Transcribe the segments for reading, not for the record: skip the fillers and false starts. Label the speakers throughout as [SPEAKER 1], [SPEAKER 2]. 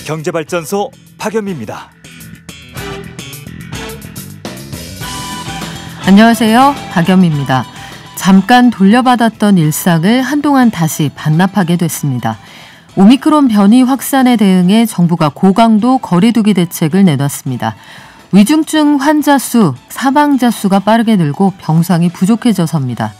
[SPEAKER 1] 경제발전소 박연미입니다.
[SPEAKER 2] 안녕하세요. 박연미입니다. 잠깐 돌려받았던 일상을 한동안 다시 반납하게 됐습니다. 오미크론 변이 확산에 대응해 정부가 고강도 거리두기 대책을 내놨습니다. 위중증 환자 수, 사망자 수가 빠르게 늘고 병상이 부족해져서입니다.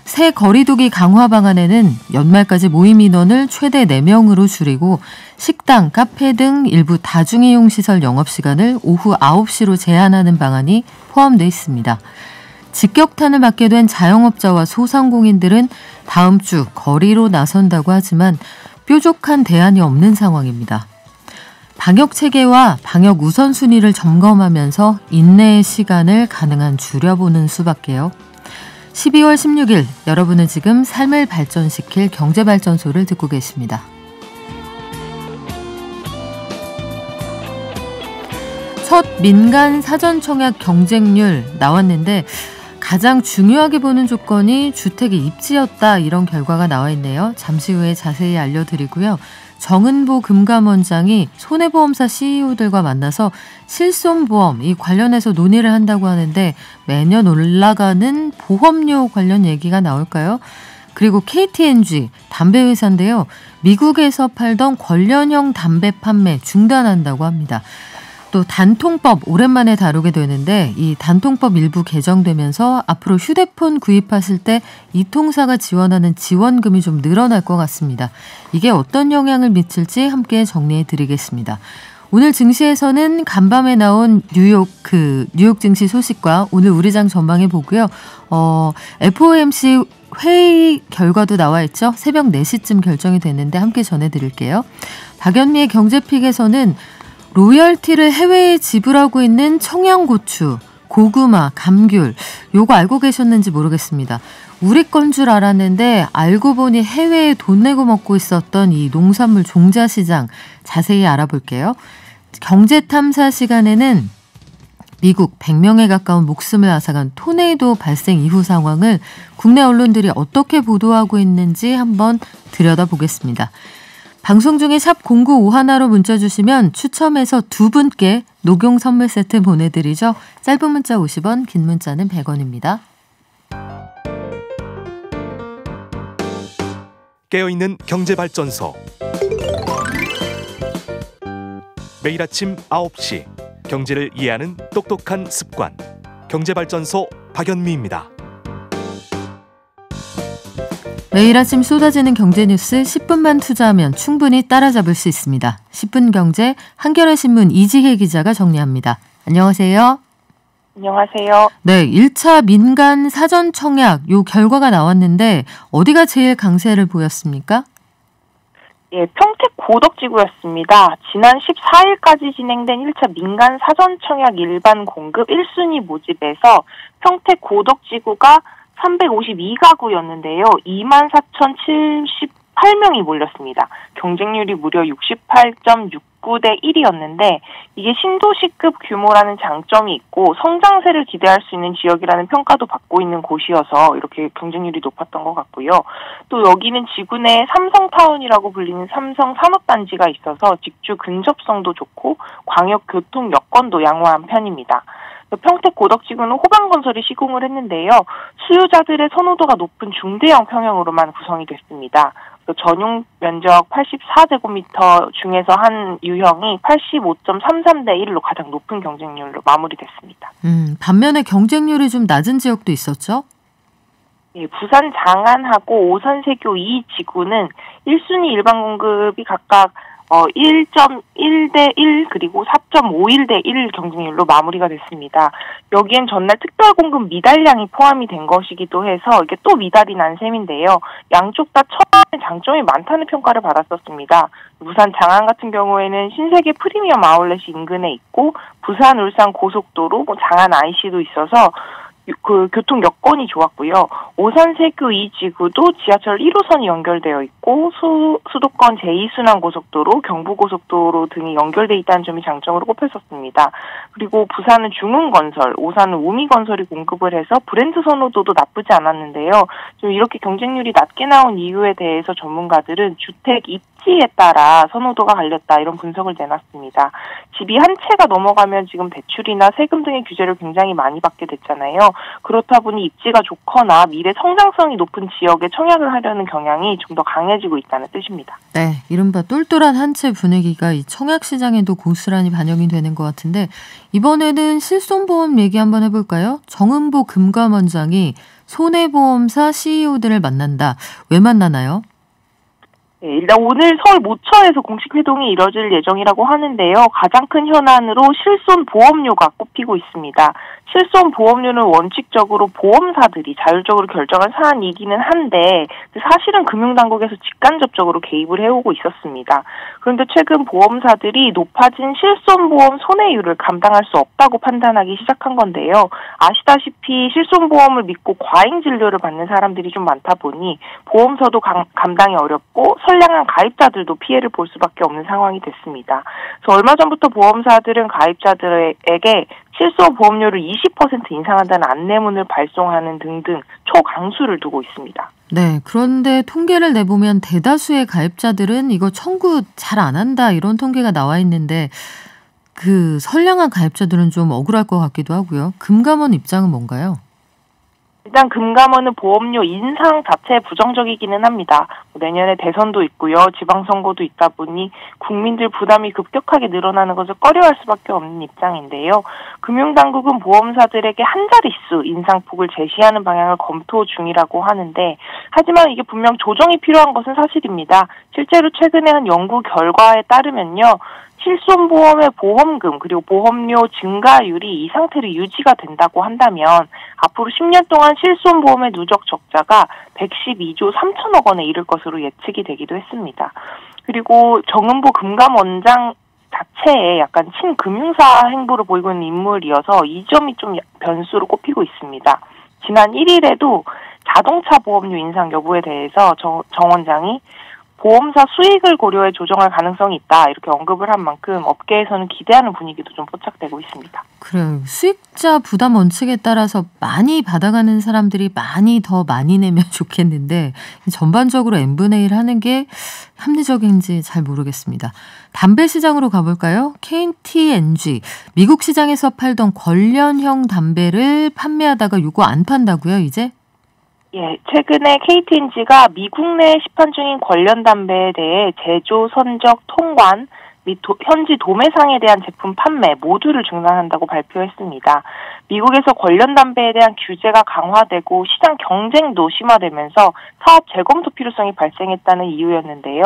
[SPEAKER 2] 새 거리두기 강화 방안에는 연말까지 모임 인원을 최대 4명으로 줄이고 식당, 카페 등 일부 다중이용시설 영업시간을 오후 9시로 제한하는 방안이 포함되어 있습니다. 직격탄을 맞게 된 자영업자와 소상공인들은 다음 주 거리로 나선다고 하지만 뾰족한 대안이 없는 상황입니다. 방역체계와 방역 우선순위를 점검하면서 인내의 시간을 가능한 줄여보는 수밖에요. 12월 16일 여러분은 지금 삶을 발전시킬 경제발전소를 듣고 계십니다. 첫 민간 사전청약 경쟁률 나왔는데 가장 중요하게 보는 조건이 주택의 입지였다, 이런 결과가 나와 있네요. 잠시 후에 자세히 알려드리고요. 정은보 금감원장이 손해보험사 CEO들과 만나서 실손보험 이 관련해서 논의를 한다고 하는데 매년 올라가는 보험료 관련 얘기가 나올까요? 그리고 KT&G 담배회사인데요. 미국에서 팔던 관련형 담배 판매 중단한다고 합니다. 또 단통법 오랜만에 다루게 되는데 이 단통법 일부 개정되면서 앞으로 휴대폰 구입하실 때 이통사가 지원하는 지원금이 좀 늘어날 것 같습니다. 이게 어떤 영향을 미칠지 함께 정리해 드리겠습니다. 오늘 증시에서는 간밤에 나온 뉴욕 증시 소식과 오늘 우리장 전망해 보고요. FOMC 회의 결과도 나와 있죠. 새벽 4시쯤 결정이 됐는데 함께 전해드릴게요. 박연미의 경제픽에서는 로열티를 해외에 지불하고 있는 청양고추, 고구마, 감귤, 요거 알고 계셨는지 모르겠습니다. 우리 건 줄 알았는데 알고 보니 해외에 돈 내고 먹고 있었던 이 농산물 종자시장 자세히 알아볼게요. 경제탐사 시간에는 미국 100명에 가까운 목숨을 앗아간 토네이도 발생 이후 상황을 국내 언론들이 어떻게 보도하고 있는지 한번 들여다보겠습니다. 방송 중에 샵 0951로 문자 주시면 추첨해서 2분께 녹용 선물 세트 보내드리죠. 짧은 문자 50원, 긴 문자는 100원입니다.
[SPEAKER 1] 깨어있는 경제발전소. 매일 아침 9시 경제를 이해하는 똑똑한 습관. 경제발전소 박연미입니다.
[SPEAKER 2] 매일 아침 쏟아지는 경제뉴스 10분만 투자하면 충분히 따라잡을 수 있습니다. 10분 경제 한겨레신문 이지혜 기자가 정리합니다. 안녕하세요.
[SPEAKER 3] 안녕하세요.
[SPEAKER 2] 네, 1차 민간 사전 청약 요 결과가 나왔는데 어디가 제일 강세를 보였습니까?
[SPEAKER 3] 예, 평택 고덕지구였습니다. 지난 14일까지 진행된 1차 민간 사전 청약 일반 공급 1순위 모집에서 평택 고덕지구가 352가구였는데요. 24,078명이 몰렸습니다. 경쟁률이 무려 68.69대 1이었는데 이게 신도시급 규모라는 장점이 있고 성장세를 기대할 수 있는 지역이라는 평가도 받고 있는 곳이어서 이렇게 경쟁률이 높았던 것 같고요. 또 여기는 지구 내 삼성타운이라고 불리는 삼성 산업단지가 있어서 직주 근접성도 좋고 광역교통 여건도 양호한 편입니다. 평택 고덕지구는 호반건설이 시공을 했는데요. 수요자들의 선호도가 높은 중대형 평형으로만 구성이 됐습니다. 전용 면적 84제곱미터 중에서 한 유형이 85.33대 1로 가장 높은 경쟁률로 마무리됐습니다.
[SPEAKER 2] 반면에 경쟁률이 좀 낮은 지역도 있었죠?
[SPEAKER 3] 예, 부산 장안하고 오산세교 2지구는 1순위 일반 공급이 각각 1.1대 1 그리고 4.51대 1 경쟁률로 마무리가 됐습니다. 여기엔 전날 특별공급 미달량이 포함이 된 것이기도 해서 이게 또 미달이 난 셈인데요. 양쪽 다 처음에 장점이 많다는 평가를 받았었습니다. 부산 장안 같은 경우에는 신세계 프리미엄 아울렛이 인근에 있고 부산 울산 고속도로 장안 IC도 있어서 그 교통 여건이 좋았고요. 오산세교 2지구도 지하철 1호선이 연결되어 있고 수도권 제2순환고속도로, 경부고속도로 등이 연결돼 있다는 점이 장점으로 꼽혔었습니다. 그리고 부산은 중흥건설, 오산은 우미건설이 공급을 해서 브랜드 선호도도 나쁘지 않았는데요. 좀 이렇게 경쟁률이 낮게 나온 이유에 대해서 전문가들은 주택 입지에 따라 선호도가 갈렸다 이런 분석을 내놨습니다. 집이 한 채가 넘어가면 지금 대출이나 세금 등의 규제를 굉장히 많이 받게 됐잖아요. 그렇다 보니 입지가 좋거나 미래 성장성이 높은 지역에 청약을 하려는 경향이 좀 더 강해지고 있다는 뜻입니다.
[SPEAKER 2] 네, 이른바 똘똘한 한 채 분위기가 이 청약 시장에도 고스란히 반영이 되는 것 같은데 이번에는 실손보험 얘기 한번 해볼까요? 정은보 금감원장이 손해보험사 CEO들을 만난다. 왜 만나나요?
[SPEAKER 3] 네, 일단 오늘 서울 모처에서 공식 회동이 이뤄질 예정이라고 하는데요. 가장 큰 현안으로 실손보험료가 꼽히고 있습니다. 실손보험료는 원칙적으로 보험사들이 자율적으로 결정한 사안이기는 한데 사실은 금융당국에서 직간접적으로 개입을 해오고 있었습니다. 그런데 최근 보험사들이 높아진 실손보험 손해율을 감당할 수 없다고 판단하기 시작한 건데요. 아시다시피 실손보험을 믿고 과잉진료를 받는 사람들이 좀 많다 보니 보험사도 감당이 어렵고 선량한 가입자들도 피해를 볼 수밖에 없는 상황이 됐습니다. 그래서 얼마 전부터 보험사들은 가입자들에게 실손보험료를 20% 인상한다는 안내문을 발송하는 등등 초강수를 두고 있습니다.
[SPEAKER 2] 네, 그런데 통계를 내보면 대다수의 가입자들은 이거 청구 잘 안 한다 이런 통계가 나와 있는데 그 선량한 가입자들은 좀 억울할 것 같기도 하고요. 금감원 입장은 뭔가요?
[SPEAKER 3] 일단 금감원은 보험료 인상 자체에 부정적이기는 합니다. 내년에 대선도 있고요. 지방선거도 있다 보니 국민들 부담이 급격하게 늘어나는 것을 꺼려할 수밖에 없는 입장인데요. 금융당국은 보험사들에게 한 자릿수 인상폭을 제시하는 방향을 검토 중이라고 하는데 하지만 이게 분명 조정이 필요한 것은 사실입니다. 실제로 최근에 한 연구 결과에 따르면요. 실손보험의 보험금 그리고 보험료 증가율이 이 상태로 유지가 된다고 한다면 앞으로 10년 동안 실손보험의 누적 적자가 112조 3천억 원에 이를 것으로 예측이 되기도 했습니다. 그리고 정은보 금감원장 자체에 약간 친금융사 행보를 보이고 있는 인물이어서 이 점이 좀 변수로 꼽히고 있습니다. 지난 1일에도 자동차 보험료 인상 여부에 대해서 정 원장이 보험사 수익을 고려해 조정할 가능성이 있다 이렇게 언급을 한 만큼 업계에서는 기대하는 분위기도 좀 포착되고 있습니다.
[SPEAKER 2] 그래요. 수익자 부담 원칙에 따라서 많이 받아가는 사람들이 더 많이 내면 좋겠는데 전반적으로 n분의 1 하는 게 합리적인지 잘 모르겠습니다. 담배 시장으로 가볼까요? KT&G 미국 시장에서 팔던 관련형 담배를 판매하다가 이거 안 판다고요 이제?
[SPEAKER 3] 예, 최근에 KT&G가 미국 내 시판 중인 관련 담배에 대해 제조, 선적, 통관 및 현지 도매상에 대한 제품 판매 모두를 중단한다고 발표했습니다. 미국에서 관련 담배에 대한 규제가 강화되고 시장 경쟁도 심화되면서 사업 재검토 필요성이 발생했다는 이유였는데요.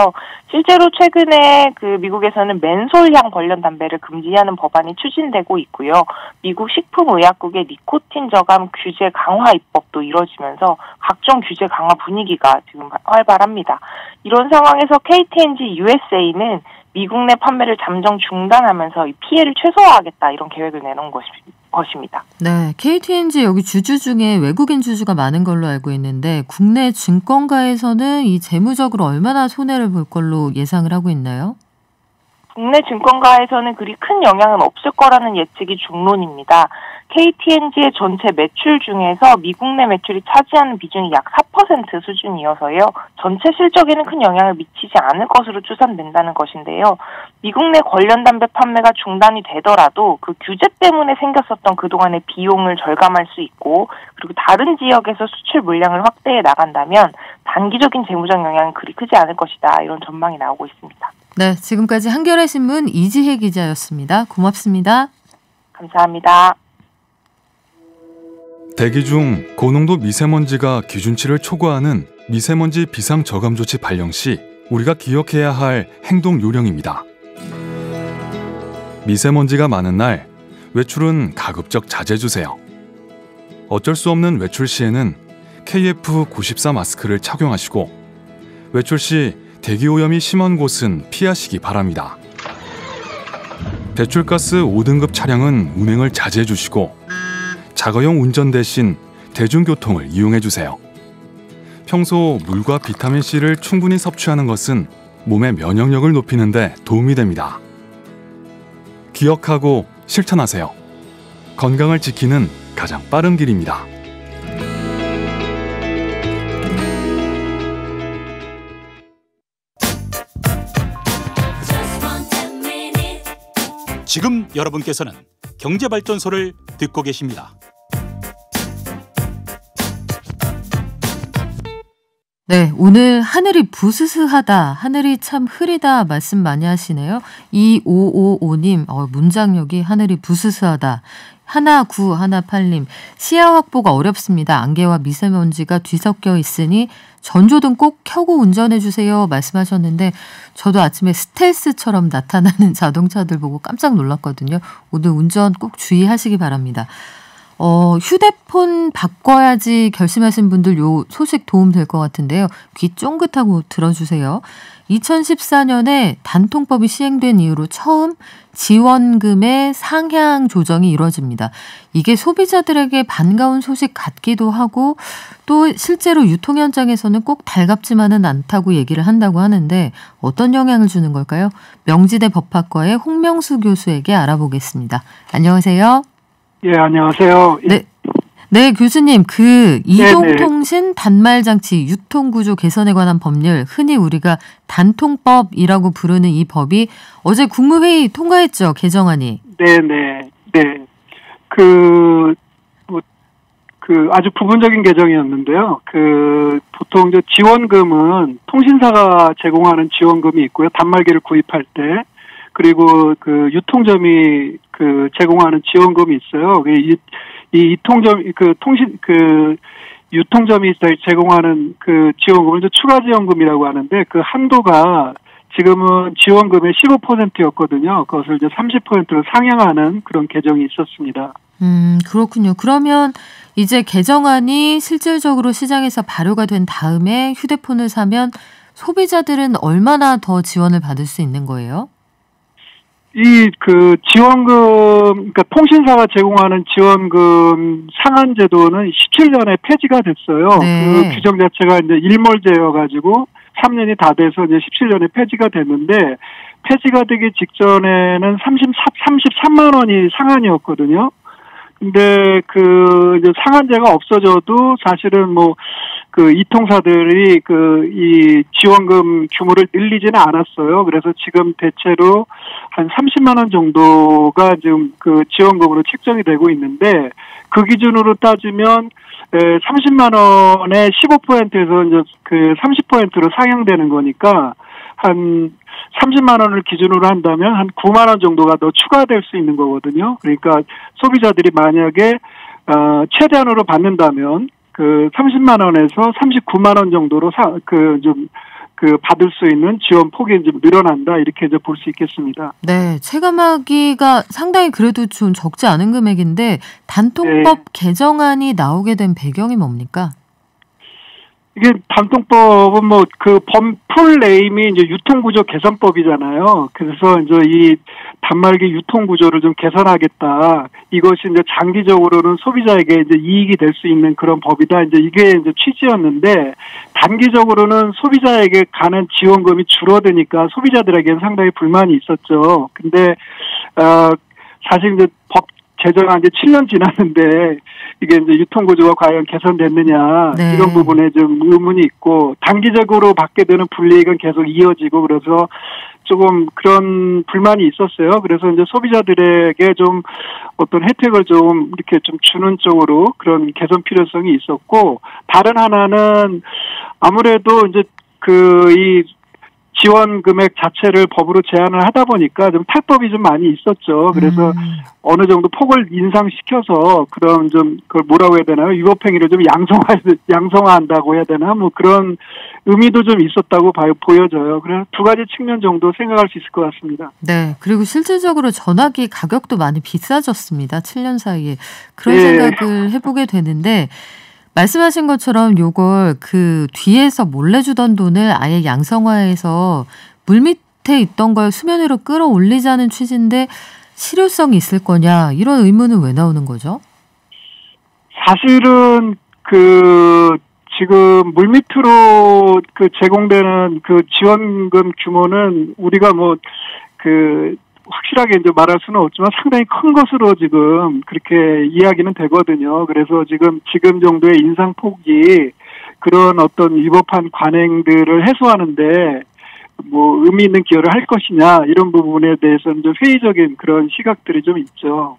[SPEAKER 3] 실제로 최근에 미국에서는 멘솔향 관련 담배를 금지하는 법안이 추진되고 있고요. 미국 식품의약국의 니코틴 저감 규제 강화 입법도 이뤄지면서 각종 규제 강화 분위기가 지금 활발합니다. 이런 상황에서 KT&G USA는 미국 내 판매를 잠정 중단하면서 이 피해를 최소화하겠다 이런 계획을 내놓은 것입니다.
[SPEAKER 2] 네, KT&G 여기 주주 중에 외국인 주주가 많은 걸로 알고 있는데 국내 증권가에서는 이 재무적으로 얼마나 손해를 볼 걸로 예상을 하고 있나요?
[SPEAKER 3] 국내 증권가에서는 그리 큰 영향은 없을 거라는 예측이 중론입니다. KT&G의 전체 매출 중에서 미국 내 매출이 차지하는 비중이 약 4% 수준이어서요. 전체 실적에는 큰 영향을 미치지 않을 것으로 추산된다는 것인데요. 미국 내 관련 담배 판매가 중단이 되더라도 그 규제 때문에 생겼었던 그동안의 비용을 절감할 수 있고 그리고 다른 지역에서 수출 물량을 확대해 나간다면 단기적인 재무적 영향은 그리 크지 않을 것이다. 이런 전망이 나오고 있습니다.
[SPEAKER 2] 네, 지금까지 한겨레신문 이지혜 기자였습니다. 고맙습니다.
[SPEAKER 3] 감사합니다.
[SPEAKER 4] 대기 중 고농도 미세먼지가 기준치를 초과하는 미세먼지 비상저감조치 발령 시 우리가 기억해야 할 행동 요령입니다. 미세먼지가 많은 날 외출은 가급적 자제해주세요. 어쩔 수 없는 외출 시에는 KF94 마스크를 착용하시고 외출 시 대기오염이 심한 곳은 피하시기 바랍니다. 배출가스 5등급 차량은 운행을 자제해 주시고 자가용 운전 대신 대중교통을 이용해 주세요. 평소 물과 비타민C를 충분히 섭취하는 것은 몸의 면역력을 높이는 데 도움이 됩니다. 기억하고 실천하세요. 건강을 지키는 가장 빠른 길입니다.
[SPEAKER 5] 지금 여러분께서는 경제발전소를 듣고 계십니다.
[SPEAKER 2] 네, 오늘 하늘이 부스스하다, 하늘이 참 흐리다 말씀 많이 하시네요. 2555님, 문장력이 하늘이 부스스하다. 하나8님, 시야 확보가 어렵습니다. 안개와 미세먼지가 뒤섞여 있으니 전조등 꼭 켜고 운전해주세요 말씀하셨는데 저도 아침에 스텔스처럼 나타나는 자동차들 보고 깜짝 놀랐거든요. 오늘 운전 꼭 주의하시기 바랍니다. 휴대폰 바꿔야지 결심하신 분들 요 소식 도움 될 것 같은데요. 귀 쫑긋하고 들어주세요. 2014년에 단통법이 시행된 이후로 처음 지원금의 상향 조정이 이루어집니다. 이게 소비자들에게 반가운 소식 같기도 하고 또 실제로 유통 현장에서는 꼭 달갑지만은 않다고 얘기를 한다고 하는데 어떤 영향을 주는 걸까요? 명지대 법학과의 홍명수 교수에게 알아보겠습니다. 안녕하세요.
[SPEAKER 6] 예, 안녕하세요.
[SPEAKER 2] 네, 교수님, 이동통신 단말장치 유통구조 개선에 관한 법률, 흔히 우리가 단통법이라고 부르는 이 법이 어제 국무회의 통과했죠, 개정안이.
[SPEAKER 6] 네. 아주 부분적인 개정이었는데요. 보통 지원금은 통신사가 제공하는 지원금이 있고요. 단말기를 구입할 때. 그리고 유통점이 제공하는 지원금이 있어요. 유통점이 제공하는 지원금을 추가 지원금이라고 하는데 그 한도가 지금은 지원금의 15%였거든요. 그것을 이제 30%로 상향하는 그런 개정이 있었습니다.
[SPEAKER 2] 그렇군요. 그러면 이제 개정안이 실질적으로 시장에서 발효가 된 다음에 휴대폰을 사면 소비자들은 얼마나 더 지원을 받을 수 있는 거예요?
[SPEAKER 6] 지원금, 그러니까 통신사가 제공하는 지원금 상한 제도는 17년에 폐지가 됐어요.
[SPEAKER 2] 네.
[SPEAKER 6] 그 규정 자체가 이제 일몰제여가지고 3년이 다 돼서 이제 17년에 폐지가 됐는데, 폐지가 되기 직전에는 33만 원이 상한이었거든요. 근데 이제 상한제가 없어져도 사실은 이통사들이 이 지원금 규모를 늘리지는 않았어요. 그래서 지금 대체로 한 30만 원 정도가 지금 지원금으로 책정이 되고 있는데 그 기준으로 따지면 30만 원에 15%에서 이제 30%로 상향되는 거니까 한 30만 원을 기준으로 한다면 한 9만 원 정도가 더 추가될 수 있는 거거든요. 그러니까 소비자들이 만약에 최대한으로 받는다면 30만 원에서 39만 원 정도로 받을 수 있는 지원 폭이 좀 늘어난다 이렇게 이제 볼 수 있겠습니다.
[SPEAKER 2] 네, 체감하기가 상당히 그래도 좀 적지 않은 금액인데 단통법 개정안이 나오게 된 배경이 뭡니까?
[SPEAKER 6] 이게 단통법은 풀 네임이 이제 유통구조 개선법이잖아요. 그래서 이제 이 단말기 유통구조를 좀 개선하겠다. 이것이 이제 장기적으로는 소비자에게 이제 이익이 될 수 있는 그런 법이다. 이제 이게 이제 취지였는데 단기적으로는 소비자에게 가는 지원금이 줄어드니까 소비자들에게는 상당히 불만이 있었죠. 근데 사실 이제 법 제정한 지 7년 지났는데 이게 이제 유통구조가 과연 개선됐느냐
[SPEAKER 2] 네.
[SPEAKER 6] 이런 부분에 좀 의문이 있고 단기적으로 받게 되는 불이익은 계속 이어지고 그래서 조금 그런 불만이 있었어요. 그래서 이제 소비자들에게 좀 어떤 혜택을 좀 이렇게 좀 주는 쪽으로 그런 개선 필요성이 있었고 다른 하나는 아무래도 이제 이 지원 금액 자체를 법으로 제한을 하다 보니까 좀 탈법이 좀 많이 있었죠. 그래서 어느 정도 폭을 인상시켜서 그런 좀 그걸 뭐라고 해야 되나요? 위법행위를 좀 양성화한다고 해야 되나? 그런 의미도 좀 있었다고 보여져요. 그래서 두 가지 측면 정도 생각할 수 있을 것 같습니다.
[SPEAKER 2] 네, 그리고 실질적으로 전화기 가격도 많이 비싸졌습니다. 7년 사이에. 그런 생각을 해보게 되는데 말씀하신 것처럼 요걸 뒤에서 몰래 주던 돈을 아예 양성화해서 물 밑에 있던 걸 수면 위로 끌어올리자는 취지인데 실효성이 있을 거냐 이런 의문은 왜 나오는 거죠?
[SPEAKER 6] 사실은 지금 물밑으로 그 제공되는 그 지원금 규모는 우리가 확실하게 이제 말할 수는 없지만 상당히 큰 것으로 지금 그렇게 이야기는 되거든요. 그래서 지금 정도의 인상폭이 그런 어떤 위법한 관행들을 해소하는데 의미 있는 기여를 할 것이냐 이런 부분에 대해서는 좀 회의적인 그런 시각들이 좀 있죠.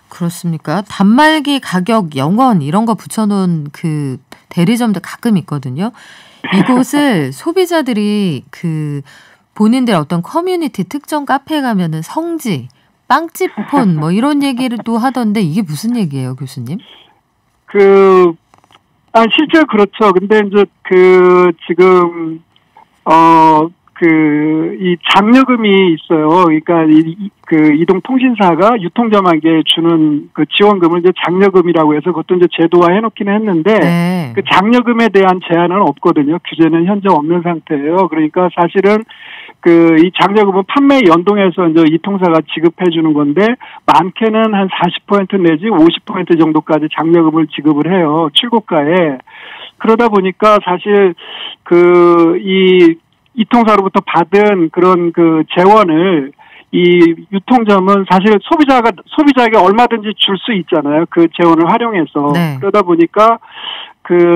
[SPEAKER 2] 그렇습니까? 단말기 가격 0원 이런 거 붙여놓은 그 대리점들 가끔 있거든요. 이곳을 소비자들이 그 본인들 어떤 커뮤니티 특정 카페에 가면은 성지, 빵집 폰 이런 얘기를 또 하던데 이게 무슨 얘기예요, 교수님?
[SPEAKER 6] 실제로 그렇죠. 근데 이제 지금 이 장려금이 있어요. 그러니까 이동통신사가 유통점에게 주는 그 지원금을 이제 장려금이라고 해서 그것도 이제 제도화 해놓기는 했는데
[SPEAKER 2] 네.
[SPEAKER 6] 그 장려금에 대한 제한은 없거든요. 규제는 현재 없는 상태예요. 그러니까 사실은 이 장려금은 판매에 연동해서 이제 이 통사가 지급해 주는 건데 많게는 한 40% 내지 50% 정도까지 장려금을 지급을 해요. 출고가에. 그러다 보니까 사실 이 통사로부터 받은 그런 그 재원을 이 유통점은 사실 소비자에게 얼마든지 줄 수 있잖아요. 그 재원을 활용해서.
[SPEAKER 2] 네.
[SPEAKER 6] 그러다 보니까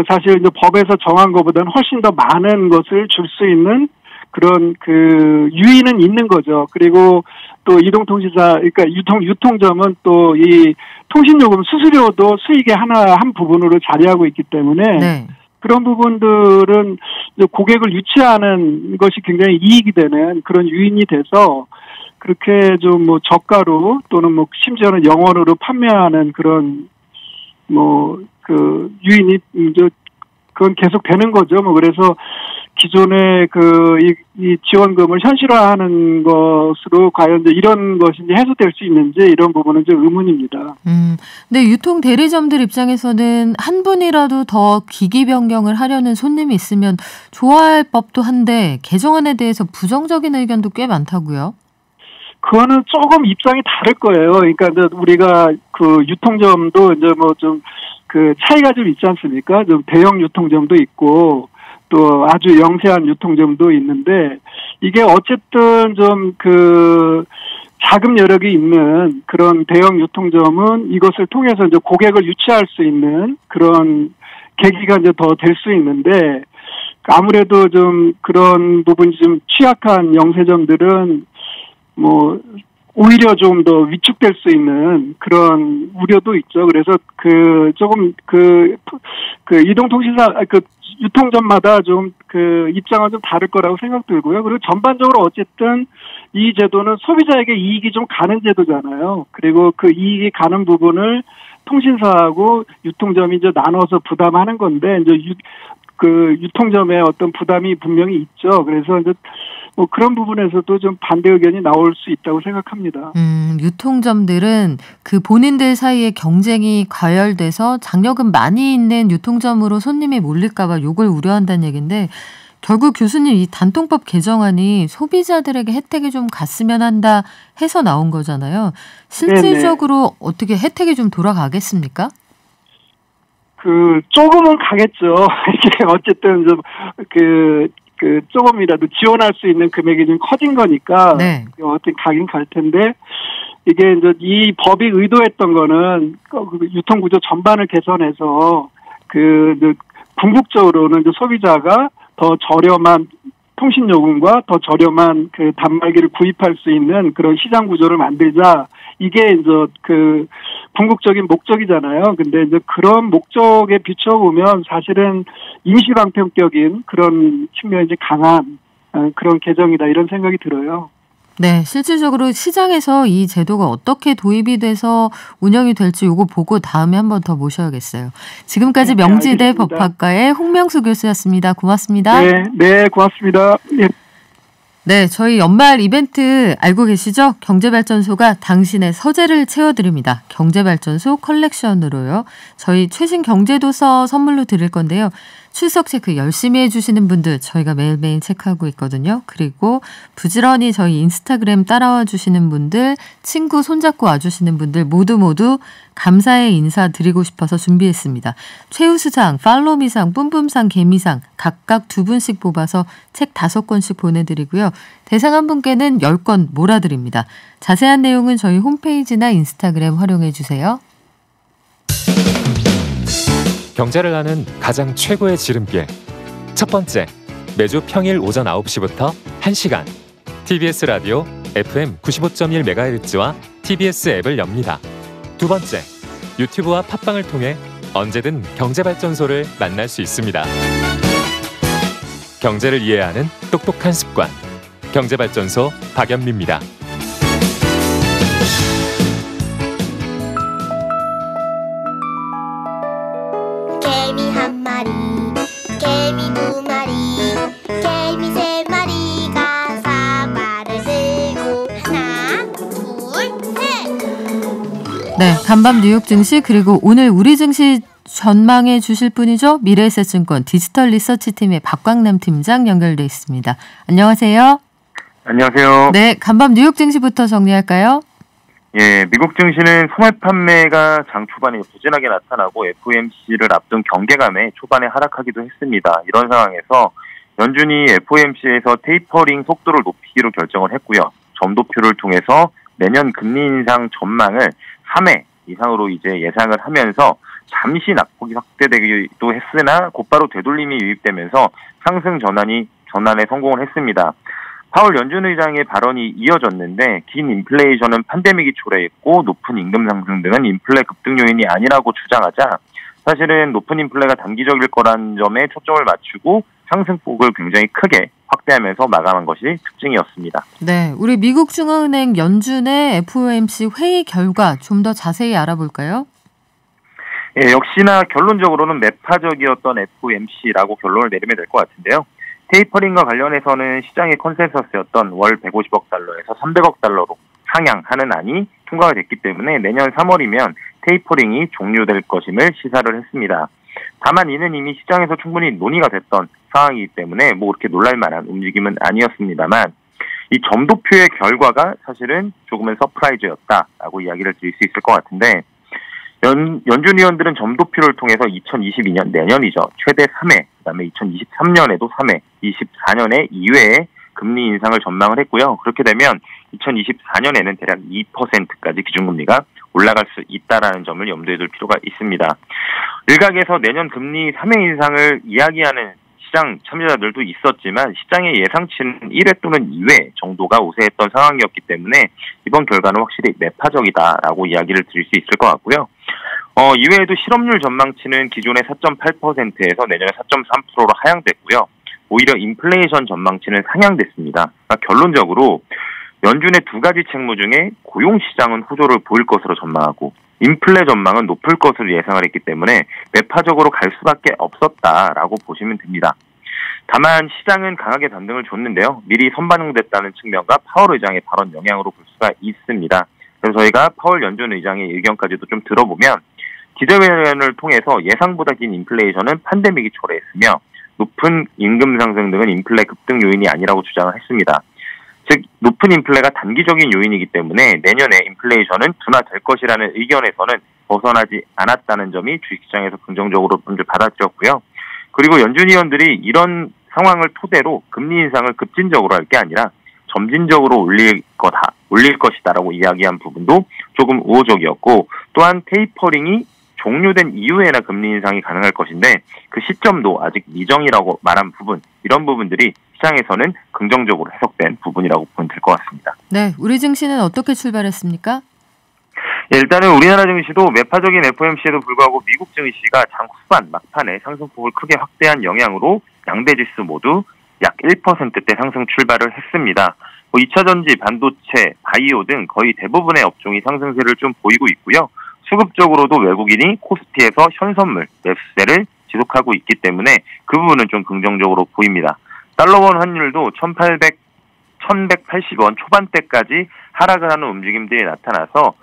[SPEAKER 6] 사실 이제 법에서 정한 것보다는 훨씬 더 많은 것을 줄 수 있는 그런 유인은 있는 거죠. 그리고 또 이동통신사, 그러니까 유통점은 또 이 통신요금 수수료도 수익의 한 부분으로 자리하고 있기 때문에
[SPEAKER 2] 네.
[SPEAKER 6] 그런 부분들은 고객을 유치하는 것이 굉장히 이익이 되는 그런 유인이 돼서 그렇게 좀 저가로 또는 심지어는 0원으로 판매하는 그런 유인이 이제 그건 계속 되는 거죠. 그래서 기존의 이 지원금을 현실화하는 것으로 과연 이제 이런 것이 해소될 수 있는지 이런 부분은 좀 의문입니다.
[SPEAKER 2] 근데 유통 대리점들 입장에서는 한 분이라도 더 기기 변경을 하려는 손님이 있으면 좋아할 법도 한데 개정안에 대해서 부정적인 의견도 꽤 많다고요?
[SPEAKER 6] 그거는 조금 입장이 다를 거예요. 그러니까 이제 우리가 유통점도 이제 좀 차이가 좀 있지 않습니까? 좀 대형 유통점도 있고 또 아주 영세한 유통점도 있는데 이게 어쨌든 좀 자금 여력이 있는 그런 대형 유통점은 이것을 통해서 이제 고객을 유치할 수 있는 그런 계기가 이제 더 될 수 있는데 아무래도 좀 그런 부분이 좀 취약한 영세점들은 오히려 좀 더 위축될 수 있는 그런 우려도 있죠. 그래서 조금 이동통신사 유통점마다 좀 입장은 좀 다를 거라고 생각 들고요. 그리고 전반적으로 어쨌든 이 제도는 소비자에게 이익이 좀 가는 제도잖아요. 그리고 그 이익이 가는 부분을 통신사하고 유통점이 이제 나눠서 부담하는 건데 이제 유통점의 어떤 부담이 분명히 있죠. 그래서 이제 그런 부분에서도 좀 반대 의견이 나올 수 있다고 생각합니다.
[SPEAKER 2] 유통점들은 본인들 사이에 경쟁이 과열돼서 장려금 많이 있는 유통점으로 손님이 몰릴까 봐 요걸 우려한다는 얘기인데 결국 교수님 이 단통법 개정안이 소비자들에게 혜택이 좀 갔으면 한다 해서 나온 거잖아요. 실질적으로 네네. 어떻게 혜택이 좀 돌아가겠습니까?
[SPEAKER 6] 조금은 가겠죠. 이게 어쨌든 좀 조금이라도 지원할 수 있는 금액이 좀 커진 거니까
[SPEAKER 2] 네.
[SPEAKER 6] 어떻게 가긴 갈 텐데 이게 이제 이 법이 의도했던 거는 유통구조 전반을 개선해서 궁극적으로는 이제 소비자가 더 저렴한 통신요금과 더 저렴한 단말기를 구입할 수 있는 그런 시장 구조를 만들자. 이게 이제 궁극적인 목적이잖아요. 근데 이제 그런 목적에 비춰보면 사실은 임시방편격인 그런 측면이 이제 강한 그런 개정이다 이런 생각이 들어요.
[SPEAKER 2] 네, 실질적으로 시장에서 이 제도가 어떻게 도입이 돼서 운영이 될지 요거 보고 다음에 한번 더 모셔야겠어요. 지금까지
[SPEAKER 6] 네,
[SPEAKER 2] 명지대
[SPEAKER 6] 알겠습니다.
[SPEAKER 2] 법학과의 홍명수 교수였습니다. 고맙습니다.
[SPEAKER 6] 네, 고맙습니다. 예.
[SPEAKER 2] 네, 저희 연말 이벤트 알고 계시죠? 경제발전소가 당신의 서재를 채워드립니다. 경제발전소 컬렉션으로요. 저희 최신 경제도서 선물로 드릴 건데요. 출석 체크 열심히 해주시는 분들 저희가 매일매일 체크하고 있거든요. 그리고 부지런히 저희 인스타그램 따라와 주시는 분들, 친구 손잡고 와주시는 분들 모두 감사의 인사 드리고 싶어서 준비했습니다. 최우수상, 팔로미상, 뿜뿜상, 개미상 각각 2분씩 뽑아서 책 5권씩 보내드리고요. 대상 한 분께는 10권 몰아드립니다. 자세한 내용은 저희 홈페이지나 인스타그램 활용해 주세요.
[SPEAKER 7] 경제를 아는 가장 최고의 지름길. 첫 번째, 매주 평일 오전 9시부터 1시간 TBS 라디오 FM 95.1MHz와 TBS 앱을 엽니다. 두 번째, 유튜브와 팟빵을 통해 언제든 경제발전소를 만날 수 있습니다. 경제를 이해하는 똑똑한 습관. 경제발전소 박연미입니다.
[SPEAKER 8] 개미 한 마리, 개미 두 마리, 개미 세 마리가 사과를 들고 하나, 둘, 셋.
[SPEAKER 2] 네, 간밤 뉴욕 증시 그리고 오늘 우리 증시 전망해 주실 분이죠. 미래에셋증권 디지털 리서치팀의 박광남 팀장 연결돼 있습니다. 안녕하세요.
[SPEAKER 9] 안녕하세요.
[SPEAKER 2] 네, 간밤 뉴욕 증시부터 정리할까요?
[SPEAKER 9] 예, 미국 증시는 소매 판매가 장 초반에 부진하게 나타나고 FOMC를 앞둔 경계감에 초반에 하락하기도 했습니다. 이런 상황에서 연준이 FOMC에서 테이퍼링 속도를 높이기로 결정을 했고요. 점도표를 통해서 내년 금리 인상 전망을 3회 이상으로 이제 예상을 하면서 잠시 낙폭이 확대되기도 했으나 곧바로 되돌림이 유입되면서 상승 전환에 성공을 했습니다. 파월 연준 의장의 발언이 이어졌는데 긴 인플레이션은 팬데믹이 초래했고 높은 임금 상승 등은 인플레 급등 요인이 아니라고 주장하자 사실은 높은 인플레가 단기적일 거란 점에 초점을 맞추고 상승폭을 굉장히 크게 확대하면서 마감한 것이 특징이었습니다.
[SPEAKER 2] 네, 우리 미국 중앙은행 연준의 FOMC 회의 결과 좀 더 자세히 알아볼까요?
[SPEAKER 9] 예, 역시나 결론적으로는 매파적이었던 FOMC라고 결론을 내리면 될 것 같은데요. 테이퍼링과 관련해서는 시장의 컨센서스였던 월 150억 달러에서 300억 달러로 상향하는 안이 통과가 됐기 때문에 내년 3월이면 테이퍼링이 종료될 것임을 시사를 했습니다. 다만 이는 이미 시장에서 충분히 논의가 됐던 상황이기 때문에 뭐 그렇게 놀랄 만한 움직임은 아니었습니다만 이 점도표의 결과가 사실은 조금은 서프라이즈였다라고 이야기를 드릴 수 있을 것 같은데 연준 위원들은 점도표를 통해서 2022년 내년이죠. 최대 3회, 그다음에 2023년에도 3회, 24년에 2회의 금리 인상을 전망을 했고요. 그렇게 되면 2024년에는 대략 2%까지 기준금리가 올라갈 수 있다라는 점을 염두에 둘 필요가 있습니다. 일각에서 내년 금리 3회 인상을 이야기하는 시장 참여자들도 있었지만 시장의 예상치는 1회 또는 2회 정도가 우세했던 상황이었기 때문에 이번 결과는 확실히 매파적이다라고 이야기를 드릴 수 있을 것 같고요. 이외에도 실업률 전망치는 기존의 4.8%에서 내년에 4.3%로 하향됐고요. 오히려 인플레이션 전망치는 상향됐습니다. 그러니까 결론적으로 연준의 두 가지 책무 중에 고용시장은 호조를 보일 것으로 전망하고 인플레 전망은 높을 것으로 예상을 했기 때문에 매파적으로 갈 수밖에 없었다라고 보시면 됩니다. 다만 시장은 강하게 반등을 줬는데요. 미리 선반영됐다는 측면과 파월 의장의 발언 영향으로 볼 수가 있습니다. 그래서 저희가 파월 연준 의장의 의견까지도 좀 들어보면 기자회견을 통해서 예상보다 긴 인플레이션은 팬데믹이 초래했으며 높은 임금 상승 등은 인플레 급등 요인이 아니라고 주장을 했습니다. 즉 높은 인플레가 단기적인 요인이기 때문에 내년에 인플레이션은 둔화될 것이라는 의견에서는 벗어나지 않았다는 점이 주식시장에서 긍정적으로 받아들였고요. 그리고 연준 위원들이 이런 상황을 토대로 금리 인상을 급진적으로 할 게 아니라 점진적으로 올릴 것이다라고 이야기한 부분도 조금 우호적이었고 또한 테이퍼링이 종료된 이후에나 금리 인상이 가능할 것인데 그 시점도 아직 미정이라고 말한 부분 이런 부분들이 시장에서는 긍정적으로 해석된 부분이라고 보면 될 것 같습니다.
[SPEAKER 2] 네, 우리 증시는 어떻게 출발했습니까?
[SPEAKER 9] 예, 일단은 우리나라 증시도 매파적인 FOMC에도 불구하고 미국 증시가 장 후반 막판에 상승폭을 크게 확대한 영향으로 양대 지수 모두 약 1%대 상승 출발을 했습니다. 2차전지, 반도체, 바이오 등 거의 대부분의 업종이 상승세를 좀 보이고 있고요. 수급적으로도 외국인이 코스피에서 현선물 매수세를 지속하고 있기 때문에 그 부분은 좀 긍정적으로 보입니다. 달러원 환율도 1180원 초반대까지 하락을 하는 움직임들이 나타나서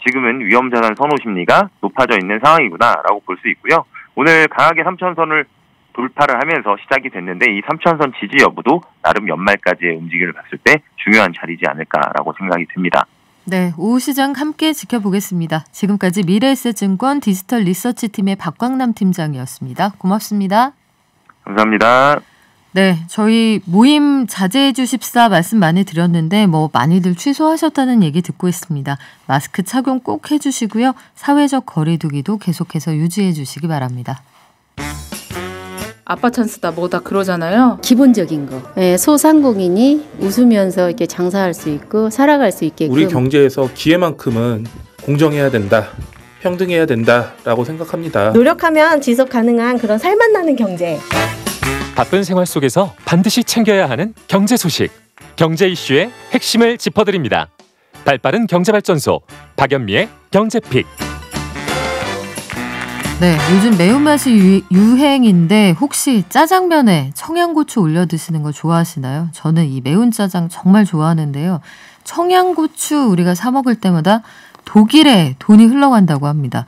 [SPEAKER 9] 지금은 위험자산 선호 심리가 높아져 있는 상황이구나라고 볼 수 있고요. 오늘 강하게 3천선을 돌파를 하면서 시작이 됐는데 이 3,000선 지지 여부도 나름 연말까지의 움직임을 봤을 때 중요한 자리지 않을까라고 생각이 듭니다.
[SPEAKER 2] 네, 오후 시장 함께 지켜보겠습니다. 지금까지 미래에셋증권 디지털 리서치팀의 박광남 팀장이었습니다. 고맙습니다.
[SPEAKER 9] 감사합니다.
[SPEAKER 2] 네, 저희 모임 자제해 주십사 말씀 많이 드렸는데 많이들 취소하셨다는 얘기 듣고 있습니다. 마스크 착용 꼭 해주시고요. 사회적 거리 두기도 계속해서 유지해 주시기 바랍니다.
[SPEAKER 10] 아빠 찬스다 뭐다 그러잖아요.
[SPEAKER 11] 기본적인 거. 네, 소상공인이 웃으면서 이렇게 장사할 수 있고 살아갈 수 있게끔.
[SPEAKER 12] 우리 경제에서 기회만큼은 공정해야 된다. 평등해야 된다라고 생각합니다.
[SPEAKER 13] 노력하면 지속 가능한 그런 살맛 나는 경제.
[SPEAKER 7] 바쁜 생활 속에서 반드시 챙겨야 하는 경제 소식. 경제 이슈의 핵심을 짚어드립니다. 발빠른 경제발전소 박연미의 경제픽.
[SPEAKER 2] 네, 요즘 매운맛이 유행인데 혹시 짜장면에 청양고추 올려 드시는 거 좋아하시나요? 저는 이 매운 짜장 정말 좋아하는데요. 청양고추 우리가 사 먹을 때마다 독일에 돈이 흘러간다고 합니다.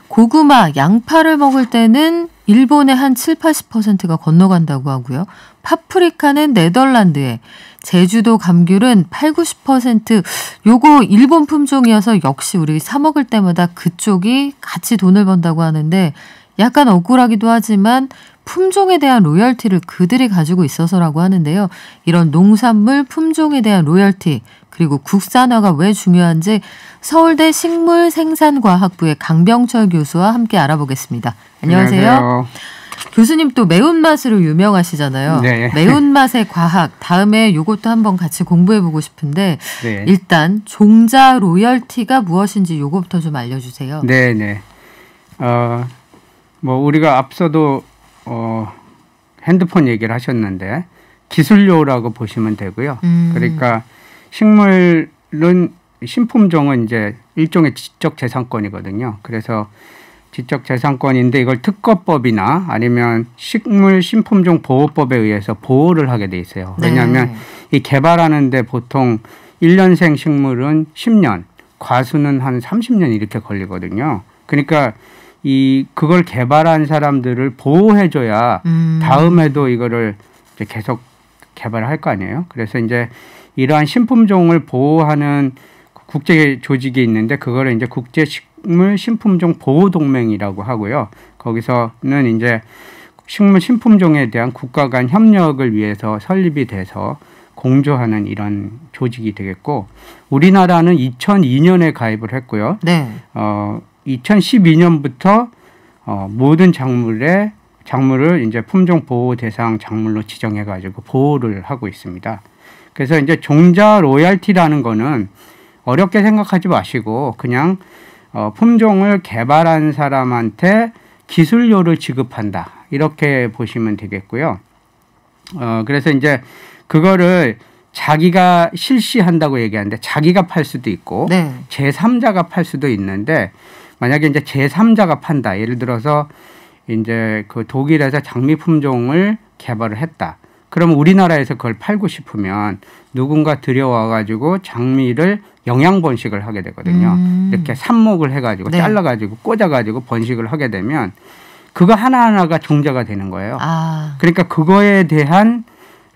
[SPEAKER 2] 고구마, 양파를 먹을 때는 일본의 한 7-80%가 건너간다고 하고요. 파프리카는 네덜란드에, 제주도 감귤은 8-90% 요거 일본 품종이어서 역시 우리 사 먹을 때마다 그쪽이 같이 돈을 번다고 하는데 약간 억울하기도 하지만 품종에 대한 로열티를 그들이 가지고 있어서라고 하는데요. 이런 농산물 품종에 대한 로열티 그리고 국산화가 왜 중요한지 서울대 식물생산과학부의 강병철 교수와 함께 알아보겠습니다. 안녕하세요. 교수님 또 매운맛으로 유명하시잖아요.
[SPEAKER 14] 네.
[SPEAKER 2] 매운맛의 과학 다음에 이것도 한번 같이 공부해보고 싶은데
[SPEAKER 14] 네.
[SPEAKER 2] 일단 종자 로열티가 무엇인지 이거부터 좀 알려주세요.
[SPEAKER 14] 네네. 우리가 앞서도 핸드폰 얘기를 하셨는데 기술료라고 보시면 되고요. 그러니까 식물은 신품종은 이제 일종의 지적재산권이거든요. 그래서 지적재산권인데 이걸 특허법이나 아니면 식물 신품종 보호법에 의해서 보호를 하게 돼 있어요. 왜냐하면 이 개발하는데 보통 1년생 식물은 10년, 과수는 한 30년 이렇게 걸리거든요. 그러니까 그걸 개발한 사람들을 보호해줘야 다음에도 이거를 이제 계속 개발을 할 거 아니에요. 그래서 이제 이러한 신품종을 보호하는 국제 조직이 있는데 그거를 이제 국제 식물 신품종 보호 동맹이라고 하고요. 거기서는 이제 식물 신품종에 대한 국가 간 협력을 위해서 설립이 돼서 공조하는 이런 조직이 되겠고 우리나라는 2002년에 가입을 했고요.
[SPEAKER 2] 네.
[SPEAKER 14] 2012년부터 모든 작물을 이제 품종 보호 대상 작물로 지정해 가지고 보호를 하고 있습니다. 그래서 이제 종자 로열티라는 거는 어렵게 생각하지 마시고 그냥 품종을 개발한 사람한테 기술료를 지급한다. 이렇게 보시면 되겠고요. 그래서 이제 그거를 자기가 실시한다고 얘기하는데 자기가 팔 수도 있고 제3자가 팔 수도 있는데 만약에 이제 제3자가 판다. 예를 들어서 이제 그 독일에서 장미 품종을 개발을 했다. 그럼 우리나라에서 그걸 팔고 싶으면 누군가 들여와가지고 장미를 영양 번식을 하게 되거든요. 이렇게 삽목을 해가지고 잘라가지고 꽂아가지고 번식을 하게 되면 그거 하나하나가 종자가 되는 거예요. 그러니까 그거에 대한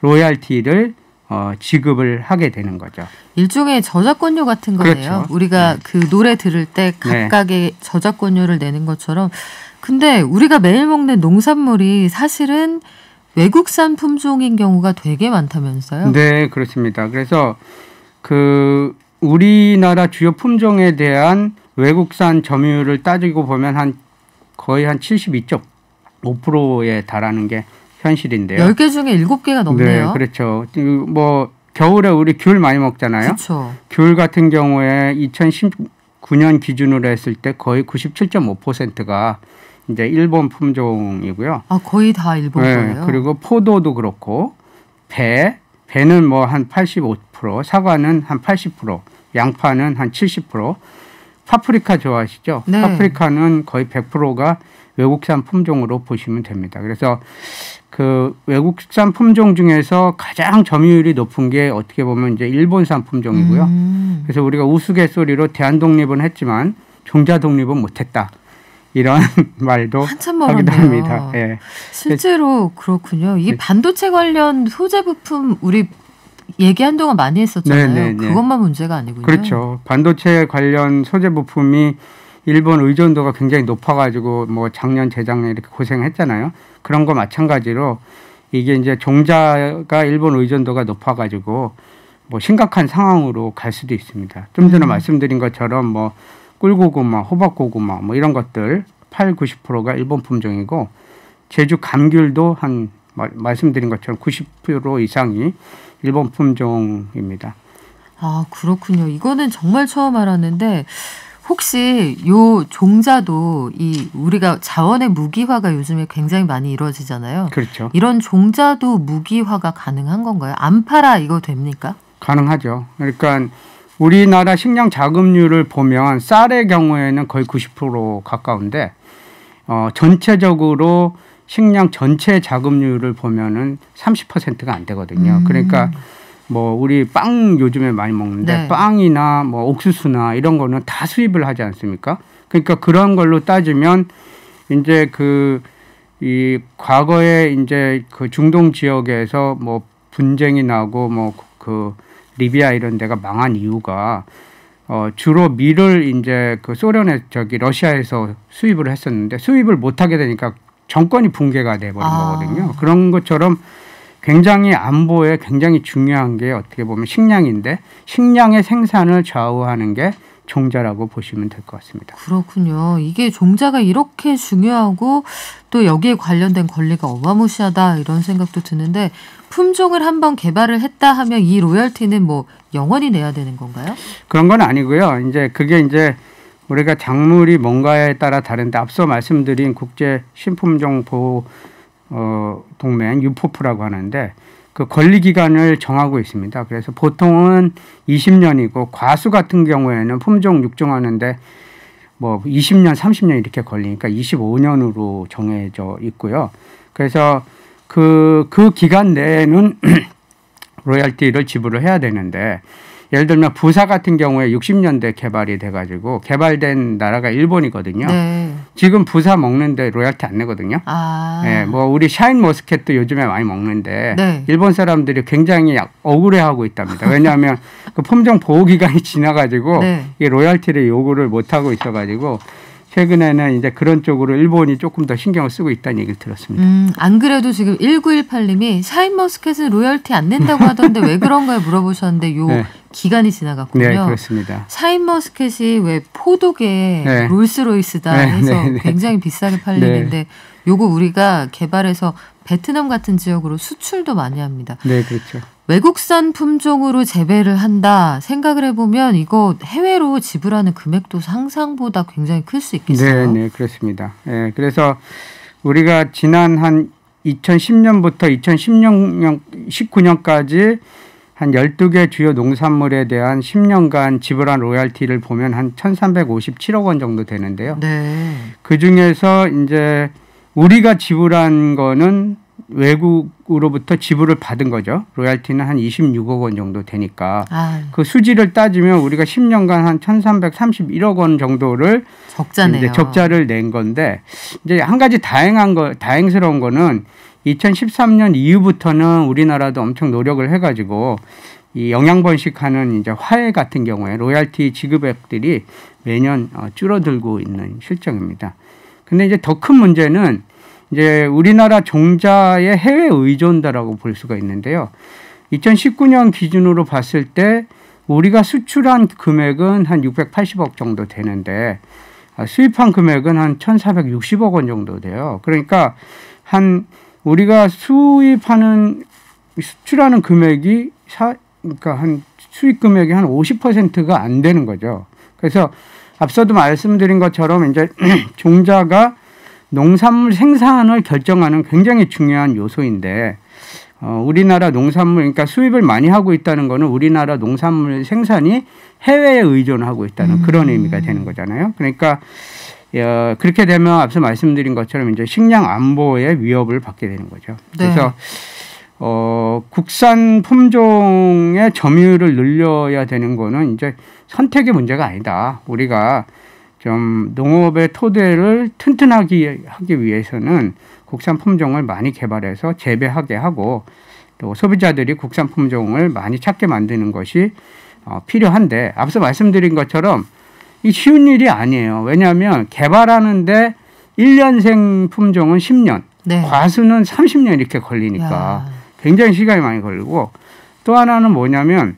[SPEAKER 14] 로열티를 지급을 하게 되는 거죠.
[SPEAKER 2] 일종의 저작권료 같은 거네요.
[SPEAKER 14] 그렇죠.
[SPEAKER 2] 우리가 그 노래 들을 때 각각의 저작권료를 내는 것처럼. 근데 우리가 매일 먹는 농산물이 사실은 외국산 품종인 경우가 되게 많다면서요?
[SPEAKER 14] 네, 그렇습니다. 그래서 우리나라 주요 품종에 대한 외국산 점유율을 따지고 보면 거의 한 72.5%에 달하는 게 현실인데요.
[SPEAKER 2] 10개 중에 7개가 넘네요.
[SPEAKER 14] 네, 그렇죠. 겨울에 우리 귤 많이 먹잖아요.
[SPEAKER 2] 그렇죠.
[SPEAKER 14] 귤 같은 경우에 2019년 기준으로 했을 때 거의 97.5%가 이제 일본 품종이고요.
[SPEAKER 2] 거의 다 일본 거예요.
[SPEAKER 14] 그리고 포도도 그렇고 배는 한 85%, 사과는 한 80%, 양파는 한 70%. 파프리카 좋아하시죠?
[SPEAKER 2] 네.
[SPEAKER 14] 파프리카는 거의 100%가 외국산 품종으로 보시면 됩니다. 그래서 그 외국산 품종 중에서 가장 점유율이 높은 게 어떻게 보면 이제 일본산 품종이고요. 그래서 우리가 우스갯소리로 대한 독립은 했지만 종자 독립은 못했다. 이런 말도
[SPEAKER 2] 한참
[SPEAKER 14] 하기도
[SPEAKER 2] 멀었네요.
[SPEAKER 14] 합니다. 예.
[SPEAKER 2] 실제로 그렇군요. 이 반도체 관련 소재 부품 우리 얘기 한동안 많이 했었잖아요.
[SPEAKER 14] 네네네.
[SPEAKER 2] 그것만 문제가 아니군요.
[SPEAKER 14] 그렇죠. 반도체 관련 소재 부품이 일본 의존도가 굉장히 높아가지고 뭐 작년 재작년 이렇게 고생했잖아요. 그런 거 마찬가지로 이게 이제 종자가 일본 의존도가 높아가지고 뭐 심각한 상황으로 갈 수도 있습니다. 좀 전에 말씀드린 것처럼 뭐 꿀고구마, 호박고구마 뭐 이런 것들 80-90%가 일본 품종이고 제주 감귤도 한 말씀드린 것처럼 90% 이상이 일본 품종입니다.
[SPEAKER 2] 아, 그렇군요. 이거는 정말 처음 알았는데 혹시 요 종자도 이 우리가 자원의 무기화가 요즘에 굉장히 많이 이루어지잖아요.
[SPEAKER 14] 그렇죠.
[SPEAKER 2] 이런 종자도 무기화가 가능한 건가요? 안 팔아 이거 됩니까?
[SPEAKER 14] 가능하죠. 그러니까 우리나라 식량 자급률을 보면 쌀의 경우에는 거의 90% 가까운데 전체적으로 식량 전체 자급률을 보면은 30%가 안 되거든요. 그러니까 뭐 우리 빵 요즘에 많이 먹는데
[SPEAKER 2] 네.
[SPEAKER 14] 빵이나 뭐 옥수수나 이런 거는 다 수입을 하지 않습니까? 그러니까 그런 걸로 따지면 이제 이 과거에 이제 그 중동 지역에서 뭐 분쟁이 나고 뭐 그 리비아 이런 데가 망한 이유가 주로 밀을 이제 그 소련에 러시아에서 수입을 했었는데 수입을 못 하게 되니까 정권이 붕괴가 돼버린 거거든요. 그런 것처럼 굉장히 안보에 굉장히 중요한 게 어떻게 보면 식량인데 식량의 생산을 좌우하는 게 종자라고 보시면 될 것 같습니다.
[SPEAKER 2] 그렇군요. 이게 종자가 이렇게 중요하고 또 여기에 관련된 권리가 어마무시하다 이런 생각도 드는데 품종을 한번 개발을 했다 하면 이 로열티는 뭐 영원히 내야 되는 건가요?
[SPEAKER 14] 그런 건 아니고요. 이제 그게 이제 우리가 작물이 뭔가에 따라 다른데 앞서 말씀드린 국제 신품종 보호 동맹 유포프라고 하는데 그 권리 기간을 정하고 있습니다. 그래서 보통은 20년이고 과수 같은 경우에는 품종 육종하는데 뭐 20년, 30년 이렇게 걸리니까 25년으로 정해져 있고요. 그래서 그 기간 내에는 로열티를 지불을 해야 되는데 예를 들면 부사 같은 경우에 60년대 개발이 돼가지고 개발된 나라가 일본이거든요.
[SPEAKER 2] 네.
[SPEAKER 14] 지금 부사 먹는데 로열티 안 내거든요. 네, 뭐 우리 샤인 머스켓도 요즘에 많이 먹는데
[SPEAKER 2] 네.
[SPEAKER 14] 일본 사람들이 굉장히 억울해하고 있답니다. 왜냐하면 그 품종 보호 기간이 지나가지고
[SPEAKER 2] 네.
[SPEAKER 14] 이 로열티를 요구를 못 하고 있어가지고 최근에는 이제 그런 쪽으로 일본이 조금 더 신경을 쓰고 있다는 얘기를 들었습니다.
[SPEAKER 2] 안 그래도 지금 1918님이 샤인머스켓은 로열티 안 낸다고 하던데 왜 그런가요? 물어보셨는데 요
[SPEAKER 14] 네.
[SPEAKER 2] 기간이 지나갔군요.
[SPEAKER 14] 네, 그렇습니다.
[SPEAKER 2] 샤인머스켓이 왜 포도계
[SPEAKER 14] 네.
[SPEAKER 2] 롤스로이스다
[SPEAKER 14] 네,
[SPEAKER 2] 해서
[SPEAKER 14] 네, 네.
[SPEAKER 2] 굉장히 비싸게 팔리는데 요거 우리가 개발해서 베트남 같은 지역으로 수출도 많이 합니다.
[SPEAKER 14] 네, 그렇죠.
[SPEAKER 2] 외국산 품종으로 재배를 한다 생각을 해보면 이거 해외로 지불하는 금액도 상상보다 굉장히 클 수 있겠어요.
[SPEAKER 14] 네, 네, 그렇습니다. 네, 그래서 우리가 지난 한 2010년부터 2019년까지 한 12개 주요 농산물에 대한 10년간 지불한 로열티를 보면 한 1,357억 원 정도 되는데요.
[SPEAKER 2] 네.
[SPEAKER 14] 그중에서 이제 우리가 지불한 거는 외국으로부터 지불을 받은 거죠. 로열티는 한 26억 원 정도 되니까 그 수지를 따지면 우리가 10년간 한 1,331억 원 정도를
[SPEAKER 2] 적자네요.
[SPEAKER 14] 이제 적자를 낸 건데 이제 한 가지 다행스러운 거는 2013년 이후부터는 우리나라도 엄청 노력을 해가지고 이 영양 번식하는 이제 화해 같은 경우에 로열티 지급액들이 매년 줄어들고 있는 실정입니다. 근데 이제 더 큰 문제는 이제 우리나라 종자의 해외 의존도라고 볼 수가 있는데요. 2019년 기준으로 봤을 때 우리가 수출한 금액은 한 680억 정도 되는데 수입한 금액은 한 1,460억 원 정도 돼요. 그러니까 우리가 수출하는 금액이 그러니까 한 수입 금액이 한 50%가 안 되는 거죠. 그래서 앞서도 말씀드린 것처럼 이제 종자가 농산물 생산을 결정하는 굉장히 중요한 요소인데 우리나라 농산물 그러니까 수입을 많이 하고 있다는 거는 우리나라 농산물 생산이 해외에 의존하고 있다는 그런 의미가 되는 거잖아요. 그러니까 그렇게 되면 앞서 말씀드린 것처럼 이제 식량 안보의 위협을 받게 되는 거죠. 그래서 국산 품종의 점유율을 늘려야 되는 거는 이제 선택의 문제가 아니다. 우리가 좀 농업의 토대를 튼튼하게 하기 위해서는 국산 품종을 많이 개발해서 재배하게 하고 또 소비자들이 국산 품종을 많이 찾게 만드는 것이 필요한데 앞서 말씀드린 것처럼 이 쉬운 일이 아니에요. 왜냐하면 개발하는데 1년생 품종은 10년, 네. 과수는 30년 이렇게 걸리니까 굉장히 시간이 많이 걸리고 또 하나는 뭐냐면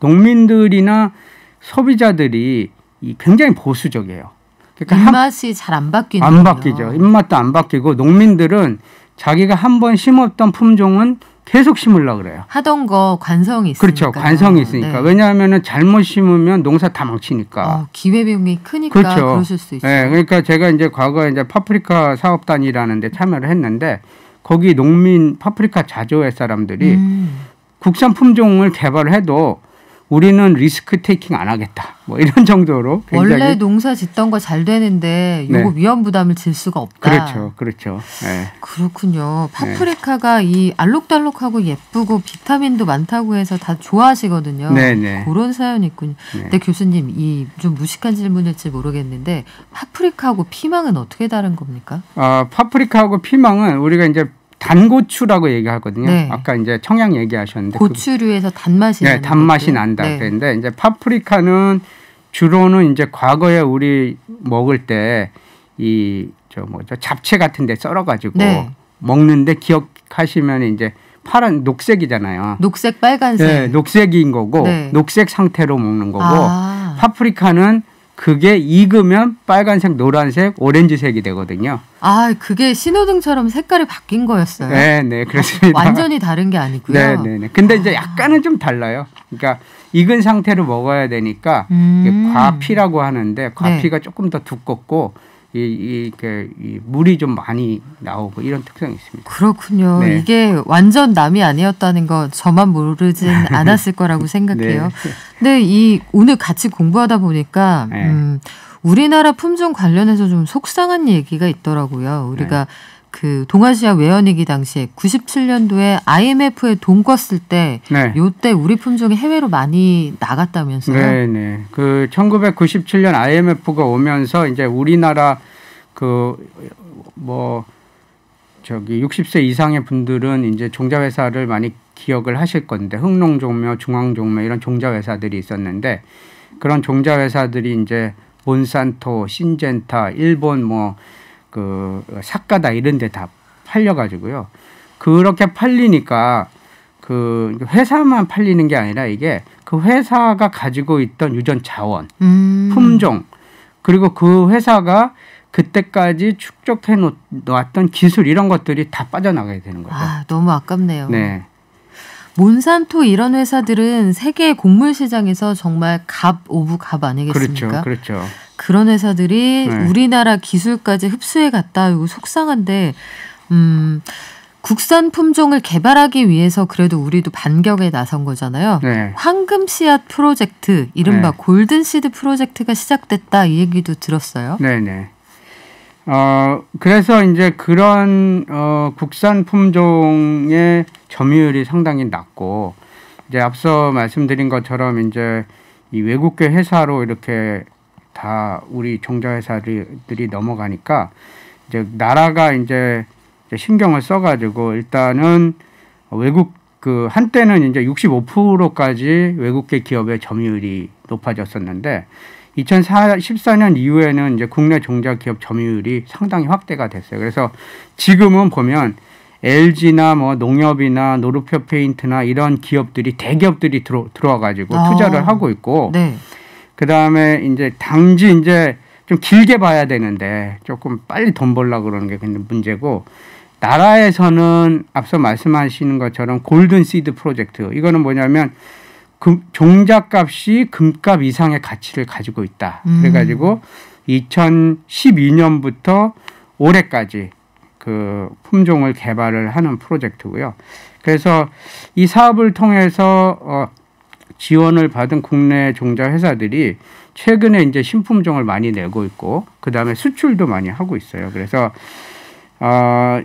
[SPEAKER 14] 농민들이나 소비자들이 굉장히 보수적이에요.
[SPEAKER 2] 그러니까 입맛이 잘 안 바뀌는
[SPEAKER 14] 안 바뀌죠. 입맛도 안 바뀌고 농민들은 자기가 한번 심었던 품종은 계속 심으려고 그래요.
[SPEAKER 2] 하던 거 관성이 있으니까.
[SPEAKER 14] 그렇죠. 관성이 있으니까. 네. 왜냐하면 잘못 심으면 농사 다 망치니까.
[SPEAKER 2] 기회비용이 크니까 그렇죠. 그러실 수 있어요.
[SPEAKER 14] 네, 그러니까 제가 이제 과거에 이제 파프리카 사업단이라는 데 참여를 했는데 거기 농민 파프리카 자조회 사람들이 국산 품종을 개발을 해도 우리는 리스크 테이킹 안 하겠다. 뭐 이런 정도로 굉장히
[SPEAKER 2] 원래 농사 짓던 거 잘 되는데 요거 네. 위험 부담을 질 수가 없다.
[SPEAKER 14] 그렇죠. 그렇죠. 네.
[SPEAKER 2] 그렇군요. 파프리카가 이 알록달록하고 예쁘고 비타민도 많다고 해서 다 좋아하시거든요.
[SPEAKER 14] 네네.
[SPEAKER 2] 그런 사연이 있군요.
[SPEAKER 14] 네.
[SPEAKER 2] 근데 교수님 이 좀 무식한 질문일지 모르겠는데 파프리카하고 피망은 어떻게 다른 겁니까?
[SPEAKER 14] 파프리카하고 피망은 우리가 이제 단고추라고 얘기하거든요.
[SPEAKER 2] 네.
[SPEAKER 14] 아까 이제 청양 얘기하셨는데
[SPEAKER 2] 고추류에서 단맛이
[SPEAKER 14] 네, 단맛이 난다.
[SPEAKER 2] 네.
[SPEAKER 14] 그런데 이제 파프리카는 주로는 이제 과거에 우리 먹을 때 이 잡채 같은 데 썰어 가지고 네. 먹는데 기억하시면 이제 파란 녹색이잖아요.
[SPEAKER 2] 녹색 빨간색.
[SPEAKER 14] 네, 녹색인 거고 네. 녹색 상태로 먹는 거고 파프리카는 그게 익으면 빨간색, 노란색, 오렌지색이 되거든요.
[SPEAKER 2] 그게 신호등처럼 색깔이 바뀐 거였어요?
[SPEAKER 14] 네, 그렇습니다.
[SPEAKER 2] 완전히 다른 게 아니고요.
[SPEAKER 14] 네. 근데 이제 약간은 좀 달라요. 그러니까 익은 상태로 먹어야 되니까 과피라고 하는데 과피가 네. 조금 더 두껍고 이 물이 좀 많이 나오고 이런 특성이 있습니다.
[SPEAKER 2] 그렇군요. 네. 이게 완전 남이 아니었다는 거 저만 모르진 않았을 거라고 생각해요.
[SPEAKER 14] 네.
[SPEAKER 2] 근데 오늘 같이 공부하다 보니까 우리나라 품종 관련해서 좀 속상한 얘기가 있더라고요. 우리가 그 동아시아 외환위기 당시에 97년도에 IMF에 돈 껐을 때 요때 우리 품종이 해외로 많이 나갔다면서요?
[SPEAKER 14] 네. 그 1997년 IMF가 오면서 이제 우리나라 60세 이상의 분들은 이제 종자회사를 많이 기억을 하실 건데 흥농종묘, 중앙종묘 이런 종자회사들이 있었는데 그런 종자회사들이 이제 몬산토, 신젠타, 일본 사카다 이런 데 다 팔려가지고요. 그렇게 팔리니까 그 회사만 팔리는 게 아니라 이게 그 회사가 가지고 있던 유전 자원, 품종, 그리고 그 회사가 그때까지 축적해 놓았던 기술 이런 것들이 다 빠져나가게 되는 거죠.
[SPEAKER 2] 너무 아깝네요.
[SPEAKER 14] 네.
[SPEAKER 2] 몬산토 이런 회사들은 세계 곡물 시장에서 정말 갑 오브 갑 아니겠습니까?
[SPEAKER 14] 그렇죠.
[SPEAKER 2] 그런 회사들이 우리나라 기술까지 흡수해 갔다. 이거 속상한데 국산 품종을 개발하기 위해서 그래도 우리도 반격에 나선 거잖아요.
[SPEAKER 14] 네.
[SPEAKER 2] 황금 씨앗 프로젝트, 이른바 골든 시드 프로젝트가 시작됐다 이 얘기도 들었어요.
[SPEAKER 14] 네네. 그래서 이제 그런 국산 품종의 점유율이 상당히 낮고 이제 앞서 말씀드린 것처럼 이제 이 외국계 회사로 이렇게 다 우리 종자회사들이 넘어가니까 이제 나라가 이제 신경을 써가지고 일단은 외국 한때는 이제 65%까지 외국계 기업의 점유율이 높아졌었는데 2014년 이후에는 이제 국내 종자 기업 점유율이 상당히 확대가 됐어요. 그래서 지금은 보면 LG나 농협이나 노르표 페인트나 이런 기업들이 대기업들이 들어와가지고 투자를 하고 있고,
[SPEAKER 2] 네.
[SPEAKER 14] 그 다음에 이제 당지 이제 좀 길게 봐야 되는데 조금 빨리 돈 벌려고 그러는 게 문제고, 나라에서는 앞서 말씀하시는 것처럼 골든 시드 프로젝트, 이거는 뭐냐면 종자값이 금값 이상의 가치를 가지고 있다. 그래가지고 2012년부터 올해까지 그 품종을 개발을 하는 프로젝트고요. 그래서 이 사업을 통해서 지원을 받은 국내 종자 회사들이 최근에 이제 신품종을 많이 내고 있고, 그 다음에 수출도 많이 하고 있어요. 그래서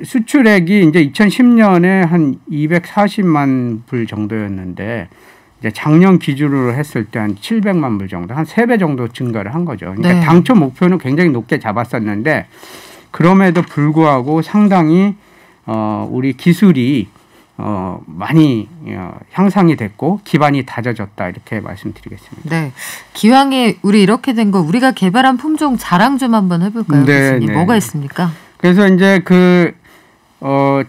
[SPEAKER 14] 수출액이 이제 2010년에 한 240만 불 정도였는데 이제 작년 기준으로 했을 때 한 700만 불 정도, 한 3배 정도 증가를 한 거죠. 그러니까
[SPEAKER 2] 네.
[SPEAKER 14] 당초 목표는 굉장히 높게 잡았었는데 그럼에도 불구하고 상당히 우리 기술이 많이 향상이 됐고 기반이 다져졌다 이렇게 말씀드리겠습니다.
[SPEAKER 2] 네, 기왕에 우리 이렇게 된 거 우리가 개발한 품종 자랑 좀 한번 해볼까요, 교수님? 뭐가 있습니까?
[SPEAKER 14] 그래서 이제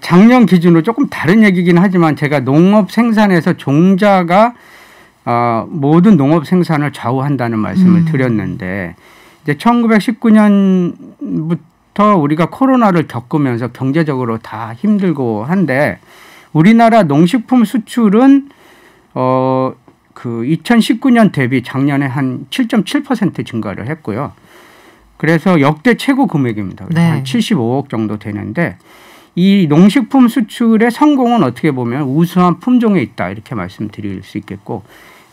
[SPEAKER 14] 작년 기준으로 조금 다른 얘기긴 하지만 제가 농업 생산에서 종자가 모든 농업 생산을 좌우한다는 말씀을 드렸는데 이제 1919년부터 우리가 코로나를 겪으면서 경제적으로 다 힘들고 한데 우리나라 농식품 수출은 2019년 대비 작년에 한 7.7% 증가를 했고요. 그래서 역대 최고 금액입니다.
[SPEAKER 2] 네.
[SPEAKER 14] 한 75억 정도 되는데 이 농식품 수출의 성공은 어떻게 보면 우수한 품종에 있다 이렇게 말씀드릴 수 있겠고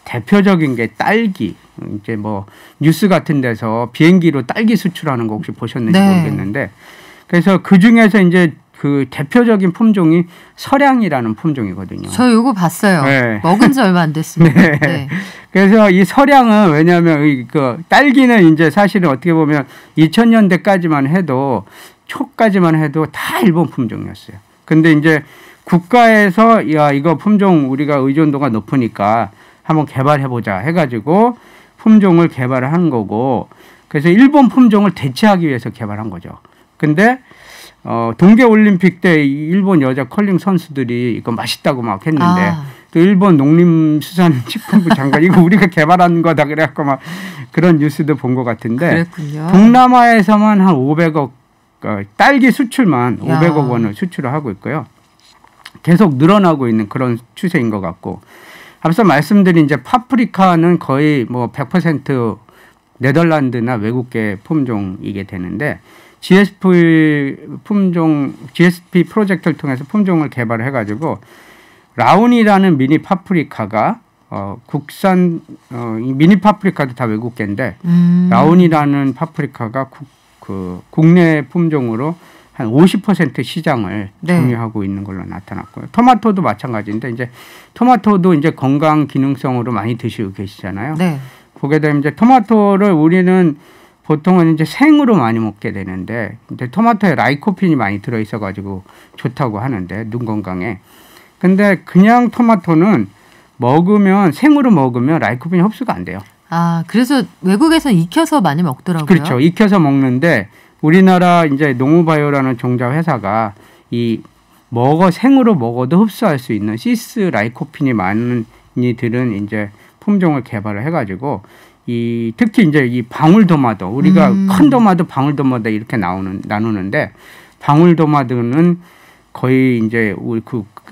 [SPEAKER 14] 대표적인 게 딸기. 이제 뭐 뉴스 같은 데서 비행기로 딸기 수출하는 거 혹시 보셨는지
[SPEAKER 2] 네.
[SPEAKER 14] 모르겠는데 그래서 그 중에서 이제 그 대표적인 품종이 서량이라는 품종이거든요.
[SPEAKER 2] 저 이거 봤어요.
[SPEAKER 14] 네.
[SPEAKER 2] 먹은 지 얼마 안 됐습니다.
[SPEAKER 14] 네.
[SPEAKER 2] 네.
[SPEAKER 14] 그래서 이 서량은 왜냐하면 그 딸기는 이제 사실은 어떻게 보면 2000년대까지만 해도 초까지만 해도 다 일본 품종이었어요. 근데 이제 국가에서 야 이거 품종 우리가 의존도가 높으니까 한번 개발해보자 해가지고 품종을 개발을 한 거고 그래서 일본 품종을 대체하기 위해서 개발한 거죠. 근데 동계올림픽 때 일본 여자 컬링 선수들이 이거 맛있다고 막 했는데 또 일본 농림수산식품부 장관 이거 우리가 개발한 거다 그래갖고 막 그런 뉴스도 본 것 같은데
[SPEAKER 2] 그랬군요.
[SPEAKER 14] 동남아에서만 한 500억 딸기 수출만 500억 원을 수출을 하고 있고요. 계속 늘어나고 있는 그런 추세인 것 같고 앞서 말씀드린 이제 파프리카는 거의 뭐 100% 네덜란드나 외국계 품종이게 되는데 GSP 프로젝트를 통해서 품종을 개발을 해가지고 라운이라는 미니 파프리카가 국산 미니 파프리카도 다 외국계인데 라운이라는 파프리카가 국내 품종으로 한 50% 시장을 점유하고 있는 걸로 나타났고요. 토마토도 마찬가지인데 이제 토마토도 이제 건강 기능성으로 많이 드시고 계시잖아요.
[SPEAKER 2] 네.
[SPEAKER 14] 보게 되면 이제 토마토를 우리는 보통은 이제 생으로 많이 먹게 되는데 이제 토마토에 라이코핀이 많이 들어 있어 가지고 좋다고 하는데 눈 건강에. 근데 그냥 토마토는 생으로 먹으면 라이코핀이 흡수가 안 돼요.
[SPEAKER 2] 그래서 외국에서는 익혀서 많이 먹더라고요.
[SPEAKER 14] 그렇죠. 익혀서 먹는데 우리나라 이제 농우바이오라는 종자 회사가 생으로 먹어도 흡수할 수 있는 시스 라이코핀이 많이 들은 이제 품종을 개발을 해가지고 특히 이제 이 방울도마도 우리가 큰 도마도 방울도마도 이렇게 나누는데 방울도마도는 거의 이제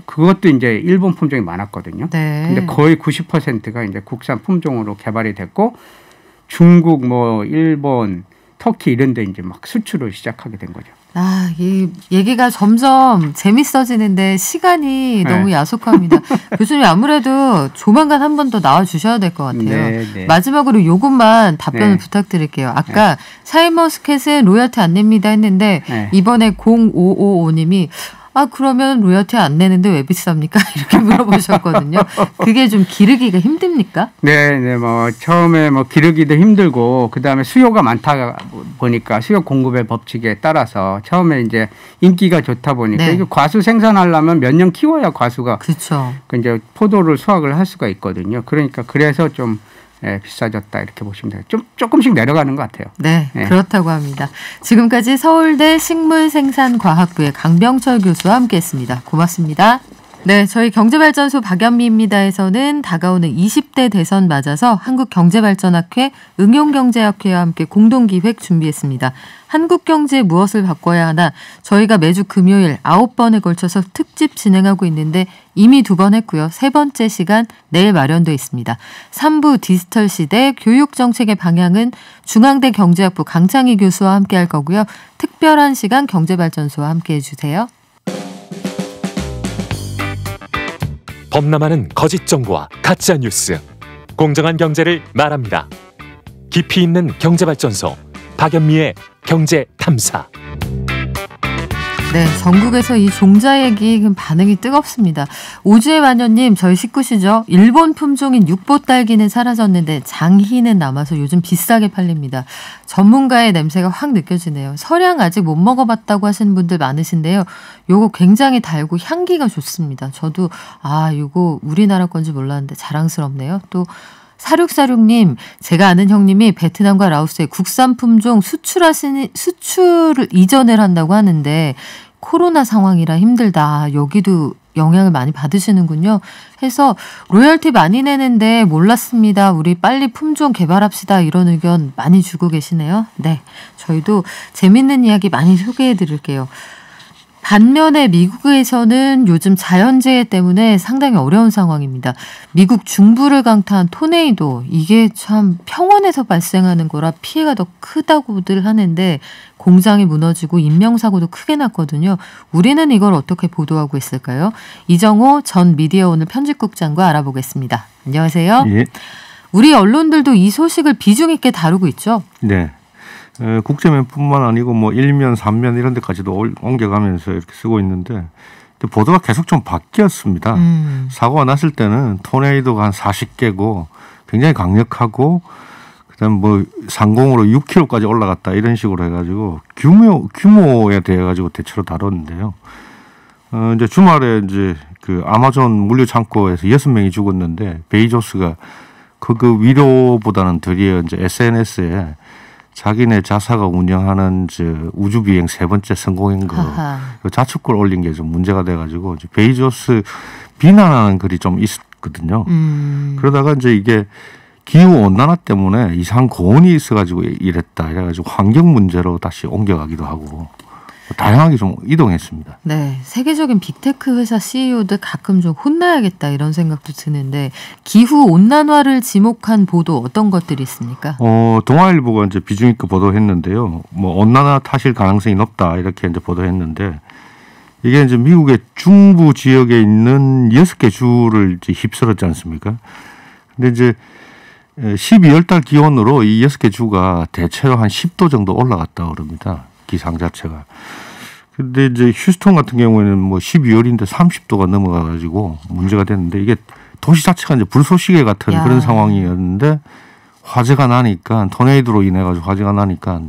[SPEAKER 14] 그것도 이제 일본 품종이 많았거든요.
[SPEAKER 2] 네.
[SPEAKER 14] 근데 거의 90%가 이제 국산 품종으로 개발이 됐고 중국, 일본, 터키 이런 데 이제 막 수출을 시작하게 된 거죠.
[SPEAKER 2] 이 얘기가 점점 재밌어지는데 시간이 너무 야속합니다. 교수님 아무래도 조만간 한 번 더 나와 주셔야 될 것 같아요.
[SPEAKER 14] 네.
[SPEAKER 2] 마지막으로 이것만 답변을 부탁드릴게요. 아까 샤인머스켓은 로열티 안 냅니다 했는데 이번에 0555님이 그러면 로열티 안 내는데 왜 비쌉니까? 이렇게 물어보셨거든요. 그게 좀 기르기가 힘듭니까?
[SPEAKER 14] 네, 처음에 기르기도 힘들고 그다음에 수요가 많다 보니까 수요 공급의 법칙에 따라서 처음에 이제 인기가 좋다 보니까 이게 과수 생산하려면 몇 년 키워야 과수가
[SPEAKER 2] 그렇죠.
[SPEAKER 14] 이제 포도를 수확을 할 수가 있거든요. 그러니까 그래서 좀 비싸졌다 이렇게 보시면 돼요. 좀 조금씩 내려가는 것 같아요.
[SPEAKER 2] 네, 그렇다고 합니다. 지금까지 서울대 식물생산과학부의 강병철 교수와 함께했습니다. 고맙습니다. 네, 저희 경제발전소 박연미입니다에서는 다가오는 20대 대선 맞아서 한국경제발전학회, 응용경제학회와 함께 공동기획 준비했습니다. 한국경제 무엇을 바꿔야 하나 저희가 매주 금요일 9번에 걸쳐서 특집 진행하고 있는데 이미 2번 했고요. 3번째 시간 내일 마련돼 있습니다. 3부 디지털 시대 교육정책의 방향은 중앙대 경제학부 강창희 교수와 함께 할 거고요. 특별한 시간 경제발전소와 함께 해주세요.
[SPEAKER 7] 범람하는 거짓 정보와 가짜 뉴스, 공정한 경제를 말합니다. 깊이 있는 경제발전소 박연미의 경제탐사.
[SPEAKER 2] 네, 전국에서 이 종자 얘기 반응이 뜨겁습니다. 오주의 마녀님, 저희 식구시죠? 일본 품종인 육보딸기는 사라졌는데 장희는 남아서 요즘 비싸게 팔립니다. 전문가의 냄새가 확 느껴지네요. 설양 아직 못 먹어봤다고 하시는 분들 많으신데요. 요거 굉장히 달고 향기가 좋습니다. 저도 요거 우리나라 건지 몰랐는데 자랑스럽네요. 또 4646님, 제가 아는 형님이 베트남과 라오스에 국산 품종 수출을 이전을 한다고 하는데 코로나 상황이라 힘들다. 여기도 영향을 많이 받으시는군요. 해서 로열티 많이 내는데 몰랐습니다. 우리 빨리 품종 개발합시다. 이런 의견 많이 주고 계시네요. 네, 저희도 재밌는 이야기 많이 소개해 드릴게요. 반면에 미국에서는 요즘 자연재해 때문에 상당히 어려운 상황입니다. 미국 중부를 강타한 토네이도, 이게 참 평원에서 발생하는 거라 피해가 더 크다고들 하는데 공장이 무너지고 인명사고도 크게 났거든요. 우리는 이걸 어떻게 보도하고 있을까요? 이정호 전 미디어오늘 편집국장과 알아보겠습니다. 안녕하세요.
[SPEAKER 15] 예.
[SPEAKER 2] 우리 언론들도 이 소식을 비중 있게 다루고 있죠?
[SPEAKER 15] 네. 국제면뿐만 아니고 뭐 1면, 3면 이런 데까지도 옮겨가면서 이렇게 쓰고 있는데 보도가 계속 좀 바뀌었습니다. 사고가 났을 때는 토네이도가 한 40개고 굉장히 강력하고 그다음 뭐 상공으로 6km까지 올라갔다 이런 식으로 해가지고 규모에 대해 가지고 대체로 다뤘는데요. 이제 주말에 이제 그 아마존 물류 창고에서 6명이 죽었는데 베이조스가 그 위로보다는 드디어 이제 SNS에 자기네 자사가 운영하는 우주 비행 3번째 성공인 거 자축글 올린 게 좀 문제가 돼가지고 베이조스 비난하는 글이 좀 있었거든요. 그러다가 이제 이게 기후 온난화 때문에 이상 고온이 있어가지고 이랬다 해가지고 환경 문제로 다시 옮겨가기도 하고 다양하게 좀 이동했습니다.
[SPEAKER 2] 네, 세계적인 빅테크 회사 CEO들 가끔 좀 혼나야겠다 이런 생각도 드는데 기후 온난화를 지목한 보도 어떤 것들이 있습니까?
[SPEAKER 15] 동아일보가 이제 비중 있게 보도했는데요. 뭐 온난화 탓일 가능성이 높다 이렇게 이제 보도했는데 이게 이제 미국의 중부 지역에 있는 6개 주를 이제 휩쓸었지 않습니까? 근데 이제 12월 달 기온으로 이 6개 주가 대체로 한 10도 정도 올라갔다 그럽니다. 기상 자체가. 근데 이제 휴스턴 같은 경우에는 뭐 12월인데 30도가 넘어가가지고 문제가 됐는데 이게 도시 자체가 이제 불쏘시개 같은 그런 상황이었는데 화재가 나니까 토네이도로 인해가지고 화재가 나니까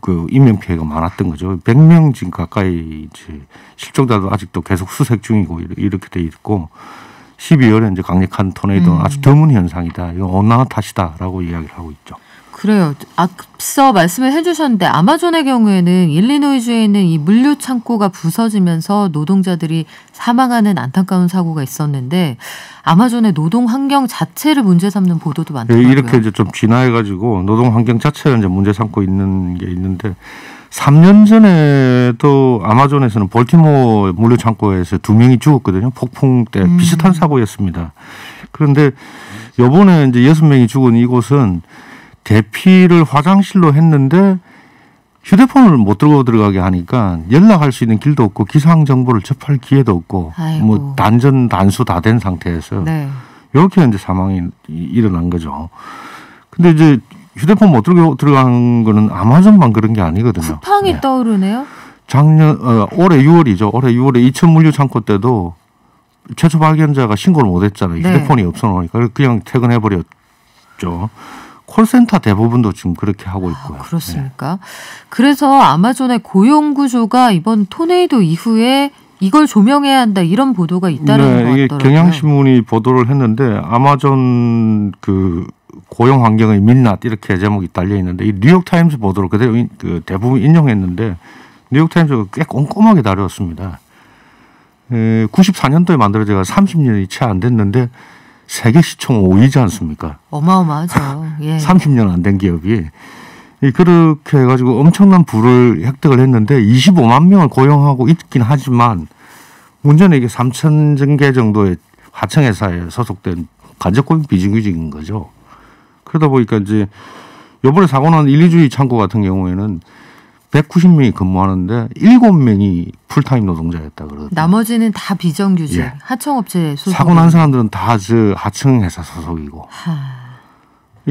[SPEAKER 15] 그 인명 피해가 많았던 거죠. 100명 지금 가까이 이제 실종자도 아직도 계속 수색 중이고 이렇게 돼 있고 12월에 이제 강력한 토네이도는 아주 드문 현상이다. 이거 온난화 탓이다라고 이야기를 하고 있죠.
[SPEAKER 2] 그래요. 앞서 말씀을 해주셨는데 아마존의 경우에는 일리노이주에 있는 이 물류 창고가 부서지면서 노동자들이 사망하는 안타까운 사고가 있었는데 아마존의 노동 환경 자체를 문제 삼는 보도도 많더라고요.
[SPEAKER 15] 이렇게 이제 좀 진화해가지고 노동 환경 자체를 이제 문제 삼고 있는 게 있는데 3년 전에도 아마존에서는 볼티모어 물류 창고에서 2명이 죽었거든요. 폭풍 때 비슷한 사고였습니다. 그런데 이번에 이제 6명이 죽은 이곳은 대피를 화장실로 했는데 휴대폰을 못 들고 들어가게 하니까 연락할 수 있는 길도 없고 기상 정보를 접할 기회도 없고 뭐 단수 다 된 상태에서 이렇게 이제 사망이 일어난 거죠. 근데 이제 휴대폰 못 들고 들어간 거는 아마존만 그런 게 아니거든요.
[SPEAKER 2] 쿠팡이 떠오르네요.
[SPEAKER 15] 올해 6월이죠. 올해 6월에 이천 물류 창고 때도 최초 발견자가 신고를 못 했잖아요. 휴대폰이 없어 놓으니까 그냥 퇴근해 버렸죠. 콜센터 대부분도 지금 그렇게 하고 있고요.
[SPEAKER 2] 그렇습니까? 그래서 아마존의 고용 구조가 이번 토네이도 이후에 이걸 조명해야 한다 이런 보도가 있다는 것 같더라고요.
[SPEAKER 15] 이게 경향신문이 보도를 했는데 아마존 그 고용 환경의 민낯 이렇게 제목이 달려 있는데 이 뉴욕타임스 보도를 그대로 대부분 인용했는데 뉴욕타임스가 꽤 꼼꼼하게 다뤘습니다. 94년도에 만들어져서 30년이 채 안 됐는데 세계 시총 5위지 않습니까?
[SPEAKER 2] 어마어마하죠. 예.
[SPEAKER 15] 30년 안 된 기업이. 그렇게 해가지고 엄청난 부를 획득을 했는데 25만 명을 고용하고 있긴 하지만 문제는 이게 3,000 개 정도의 하청회사에 소속된 간접고용 비정규직인 거죠. 그러다 보니까 이제 이번에 사고 난 1, 2주의 창고 같은 경우에는 190명이 근무하는데 7명이 풀타임 노동자였다 그러더라고요.
[SPEAKER 2] 나머지는 다 비정규직, 하청업체 소속.
[SPEAKER 15] 사고 난 사람들은 다 하청회사 소속이고.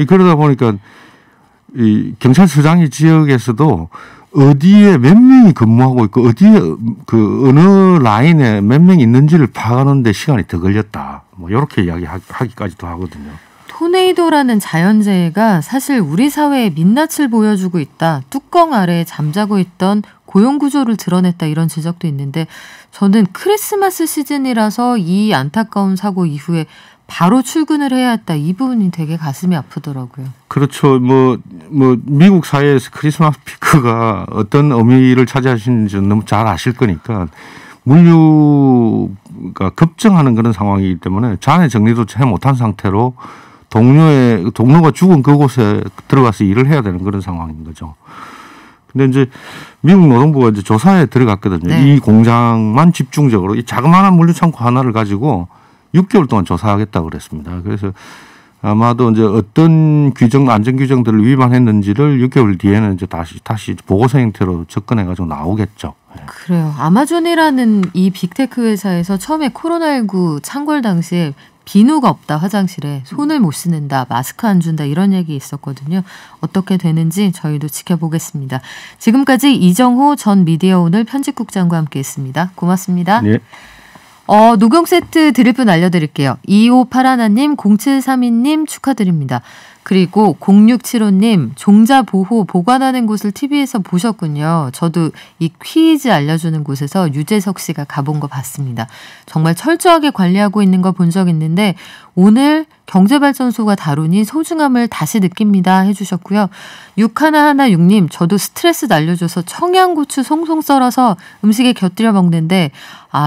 [SPEAKER 15] 그러다 보니까 이 경찰서장이 지역에서도 어디에 몇 명이 근무하고 있고 어디에 그 어느 라인에 몇 명이 있는지를 파악하는데 시간이 더 걸렸다. 뭐 이렇게 이야기하기까지도 하거든요.
[SPEAKER 2] 토네이도라는 자연재해가 사실 우리 사회의 민낯을 보여주고 있다. 뚜껑 아래에 잠자고 있던 고용구조를 드러냈다. 이런 지적도 있는데 저는 크리스마스 시즌이라서 이 안타까운 사고 이후에 바로 출근을 해야 했다. 이 부분이 되게 가슴이 아프더라고요.
[SPEAKER 15] 그렇죠. 뭐 미국 사회에서 크리스마스 피크가 어떤 의미를 차지하시는지 너무 잘 아실 거니까 물류가 급증하는 그런 상황이기 때문에 잔해 정리도 잘 못한 상태로 동료가 죽은 그곳에 들어가서 일을 해야 되는 그런 상황인 거죠. 근데 이제 미국 노동부가 이제 조사에 들어갔거든요. 네. 이 공장만 집중적으로 이 자그마한 물류창고 하나를 가지고 6개월 동안 조사하겠다고 그랬습니다. 그래서 아마도 이제 어떤 안전 규정들을 위반했는지를 6개월 뒤에는 이제 다시 보고서 형태로 접근해가지고 나오겠죠.
[SPEAKER 2] 그래요. 아마존이라는 이 빅테크 회사에서 처음에 코로나19 창궐 당시에 비누가 없다 화장실에 손을 못 씻는다 마스크 안 준다 이런 얘기 있었거든요. 어떻게 되는지 저희도 지켜보겠습니다. 지금까지 이정호 전 미디어오늘 편집국장과 함께했습니다. 고맙습니다. 네. 녹용 세트 드릴 분 알려드릴게요. 2581님 0732님 축하드립니다. 그리고 0675님 종자보호 보관하는 곳을 TV에서 보셨군요. 저도 이 퀴즈 알려주는 곳에서 유재석 씨가 가본 거 봤습니다. 정말 철저하게 관리하고 있는 거 본 적 있는데 오늘 경제발전소가 다루니 소중함을 다시 느낍니다 해주셨고요. 6116님 저도 스트레스 날려줘서 청양고추 송송 썰어서 음식에 곁들여 먹는데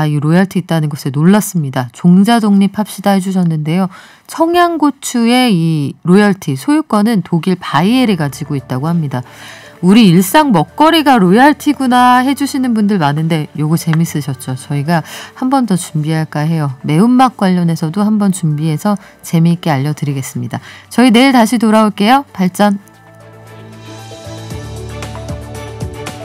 [SPEAKER 2] 이 로얄티 있다는 것에 놀랐습니다. 종자 독립합시다 해주셨는데요. 청양고추의 이 로얄티 소유권은 독일 바이엘이 가지고 있다고 합니다. 우리 일상 먹거리가 로얄티구나 해주시는 분들 많은데 요거 재밌으셨죠? 저희가 한 번 더 준비할까 해요. 매운맛 관련해서도 한 번 준비해서 재미있게 알려드리겠습니다. 저희 내일 다시 돌아올게요. 발전.